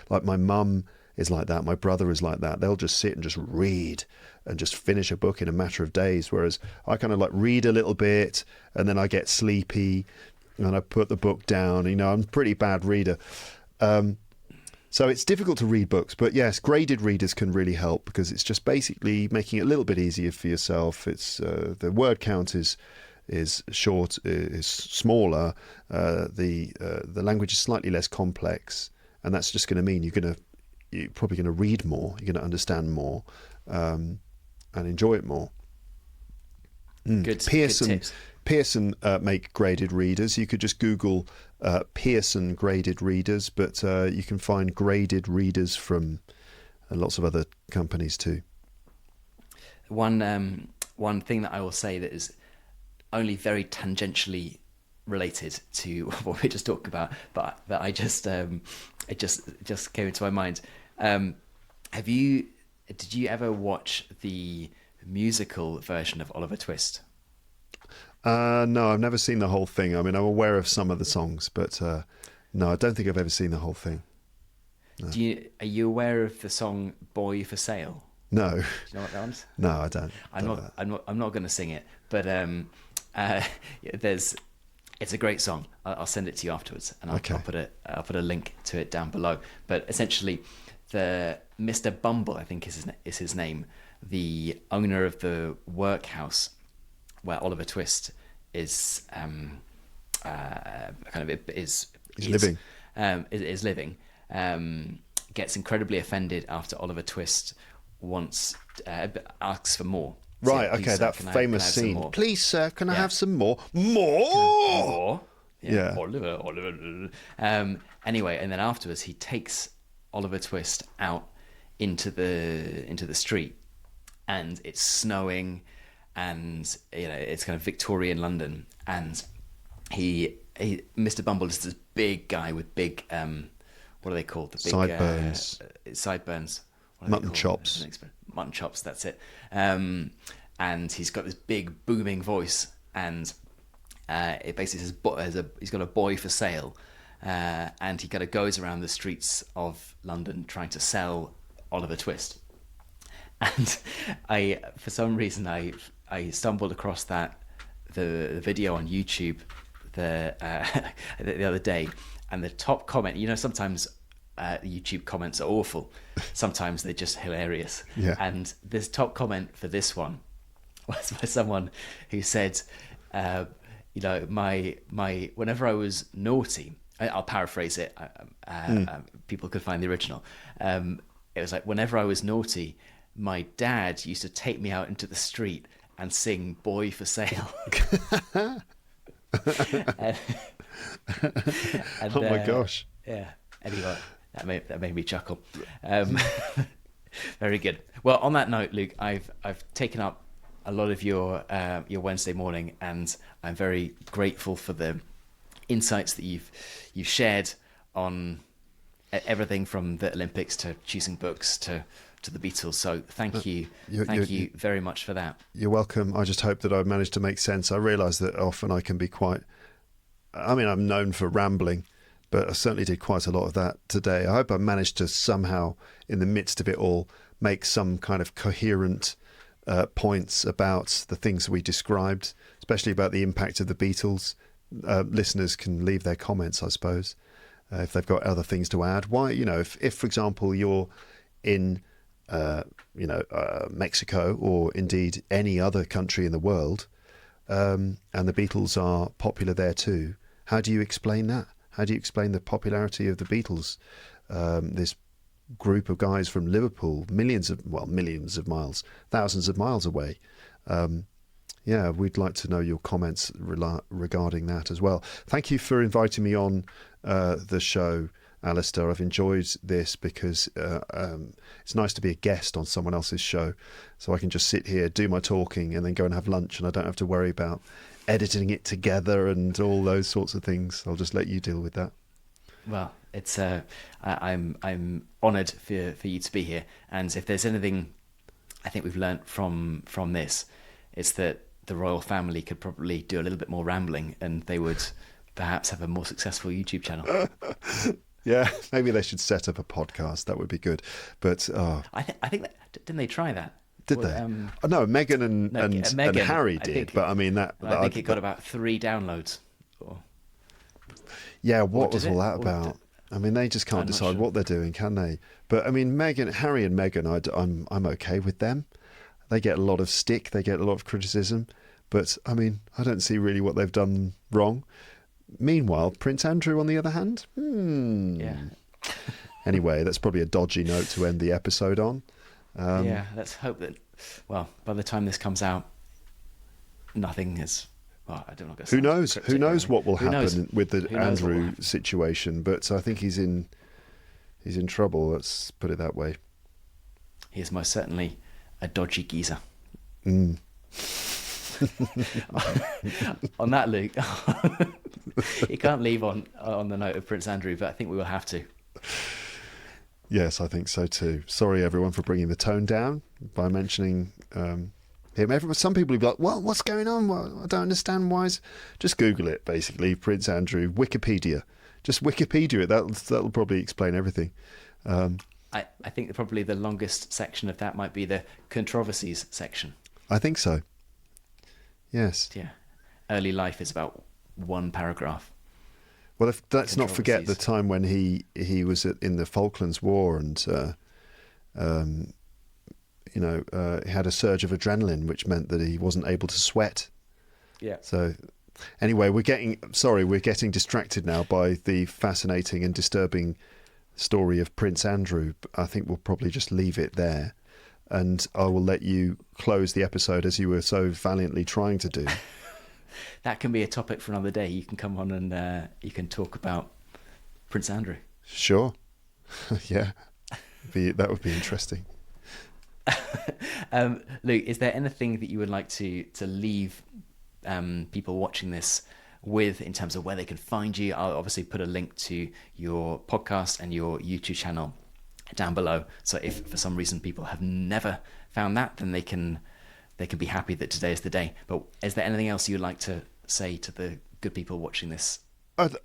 like my mum is like that. My brother is like that. They'll just sit and just read and just finish a book in a matter of days. Whereas I kind of like read a little bit and then I get sleepy and I put the book down. I'm a pretty bad reader. So it's difficult to read books, but yes, graded readers can really help because it's just basically making it a little bit easier for yourself. It's the word count is is short, is smaller. The language is slightly less complex, and that's just going to mean you're probably going to read more, you're going to understand more, and enjoy it more. Good tips. Pearson make graded readers. You could just Google Pearson graded readers, but you can find graded readers from lots of other companies too. One thing that I will say that is only very tangentially related to what we just talked about, but that I just it just came into my mind. Did you ever watch the musical version of Oliver Twist? No, I've never seen the whole thing. I mean, I'm aware of some of the songs, but no, I don't think I've ever seen the whole thing. No. Are you aware of the song "Boy for Sale"? No. Do you know what that is? No, I don't. I'm not going to sing it, but it's a great song. I'll send it to you afterwards, and I'll put a link to it down below. But essentially, the Mr. Bumble, I think is his name, the owner of the workhouse where Oliver Twist is living, gets incredibly offended after Oliver Twist asks for more. Right, so, okay, sir, that famous scene. Please, sir, can I have some more? More? Yeah. Oliver. Anyway, and then afterwards he takes Oliver Twist out into the street, and it's snowing, and it's kind of Victorian London, and he Mr. Bumble is this big guy with big what are they called? The big sideburns. Mutton chops. Mutton chops, that's it. And he's got this big booming voice, and it basically says he's got a boy for sale, and he kind of goes around the streets of London trying to sell Oliver Twist. And for some reason I stumbled across the video on YouTube the other day, and the top comment, sometimes YouTube comments are awful, sometimes they're just hilarious. Yeah. And this top comment for this one was by someone who said, my whenever I was naughty, I'll paraphrase it, people could find the original. It was like, whenever I was naughty, my dad used to take me out into the street and sing "Boy for Sale." Oh my gosh! Yeah. Anyway, that made me chuckle. Very good. Well, on that note, Luke, I've taken up a lot of your Wednesday morning, and I'm very grateful for the insights that you've shared on everything from the Olympics to choosing books to the Beatles. So thank you very much for that. You're welcome. I just hope that I've managed to make sense. I realise that often I can be I'm known for rambling, but I certainly did quite a lot of that today. I hope I managed to somehow, in the midst of it all, make some kind of coherent points about the things we described, especially about the impact of the Beatles. Listeners can leave their comments, I suppose, if they've got other things to add. Why, if for example, you're in Mexico, or indeed any other country in the world, and the Beatles are popular there too, how do you explain that? How do you explain the popularity of the Beatles? This group of guys from Liverpool, millions of miles, thousands of miles away. We'd like to know your comments regarding that as well. Thank you for inviting me on the show, Alistair. I've enjoyed this because it's nice to be a guest on someone else's show, so I can just sit here, do my talking, and then go and have lunch, and I don't have to worry about editing it together and all those sorts of things. I'll just let you deal with that. Well, it's I'm honoured for you to be here, and if there's anything I think we've learnt from this, it's that the royal family could probably do a little bit more rambling, and they would perhaps have a more successful YouTube channel. Yeah, maybe they should set up a podcast. That would be good. But I think that, didn't they try that? Did they? No, Meghan and Harry did. But I mean that. I think it got about 3 downloads. Yeah, what was all that about? I mean, they just can't decide what they're doing, can they? But I mean, Harry and Meghan, I'm okay with them. They get a lot of stick. They get a lot of criticism. But, I mean, I don't see really what they've done wrong. Meanwhile, Prince Andrew, on the other hand, Yeah. Anyway, that's probably a dodgy note to end the episode on. Yeah, let's hope that, well, by the time this comes out, nothing is... Well, I don't know. Who knows? Who knows what will happen knows? with the Who knows what will Andrew happen? situation? But I think he's in trouble. Let's put it that way. He is most certainly a dodgy geezer. Mm. On that, Luke, you can't leave on the note of Prince Andrew, but I think we will have to. Yes, I think so too. Sorry, everyone, for bringing the tone down by mentioning him. Some people will be like, "Well, what's going on? Well, I don't understand. Why is..." Just Google it, basically. Prince Andrew, Wikipedia. Just Wikipedia it. That'll probably explain everything. I think that probably the longest section of that might be the controversies section. I think so. Yes. Yeah. Early life is about one paragraph. Well, let's not forget the Controversies. time when he was in the Falklands War and he had a surge of adrenaline, which meant that he wasn't able to sweat. Yeah. So anyway, we're getting distracted now by the fascinating and disturbing story of Prince Andrew. I think we'll probably just leave it there, and I will let you close the episode as you were so valiantly trying to do. That can be a topic for another day. You can come on and you can talk about Prince Andrew. Sure. Yeah. That would be interesting. Luke, is there anything that you would like to leave people watching this with in terms of where they can find you? I'll obviously put a link to your podcast and your YouTube channel down below. So if for some reason people have never found that, then they can be happy that today is the day. But is there anything else you'd like to say to the good people watching this?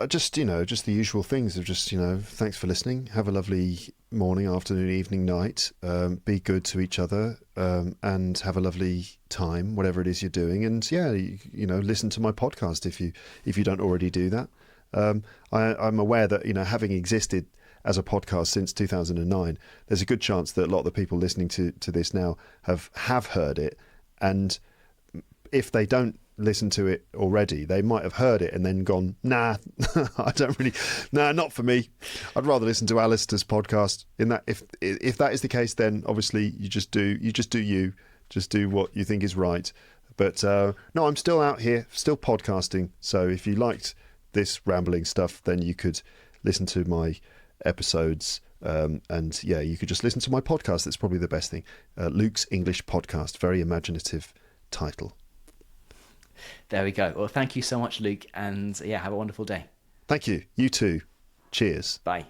Just the usual things of just, thanks for listening. Have a lovely morning, afternoon, evening, night. Be good to each other and have a lovely time, whatever it is you're doing. And yeah, listen to my podcast if you don't already do that. I'm aware that, having existed as a podcast since 2009, there's a good chance that a lot of the people listening to this now have heard it. And if they don't listen to it already, they might have heard it and then gone, nah, I don't really, nah, not for me. I'd rather listen to Alistair's podcast. In that, if that is the case, then obviously you just do what you think is right. But no, I'm still out here, still podcasting. So if you liked this rambling stuff, then you could listen to my episodes. And yeah, you could just listen to my podcast. That's probably the best thing. Luke's English Podcast, very imaginative title. There we go. Well, thank you so much, Luke, and yeah, have a wonderful day. Thank you. You too. Cheers. Bye.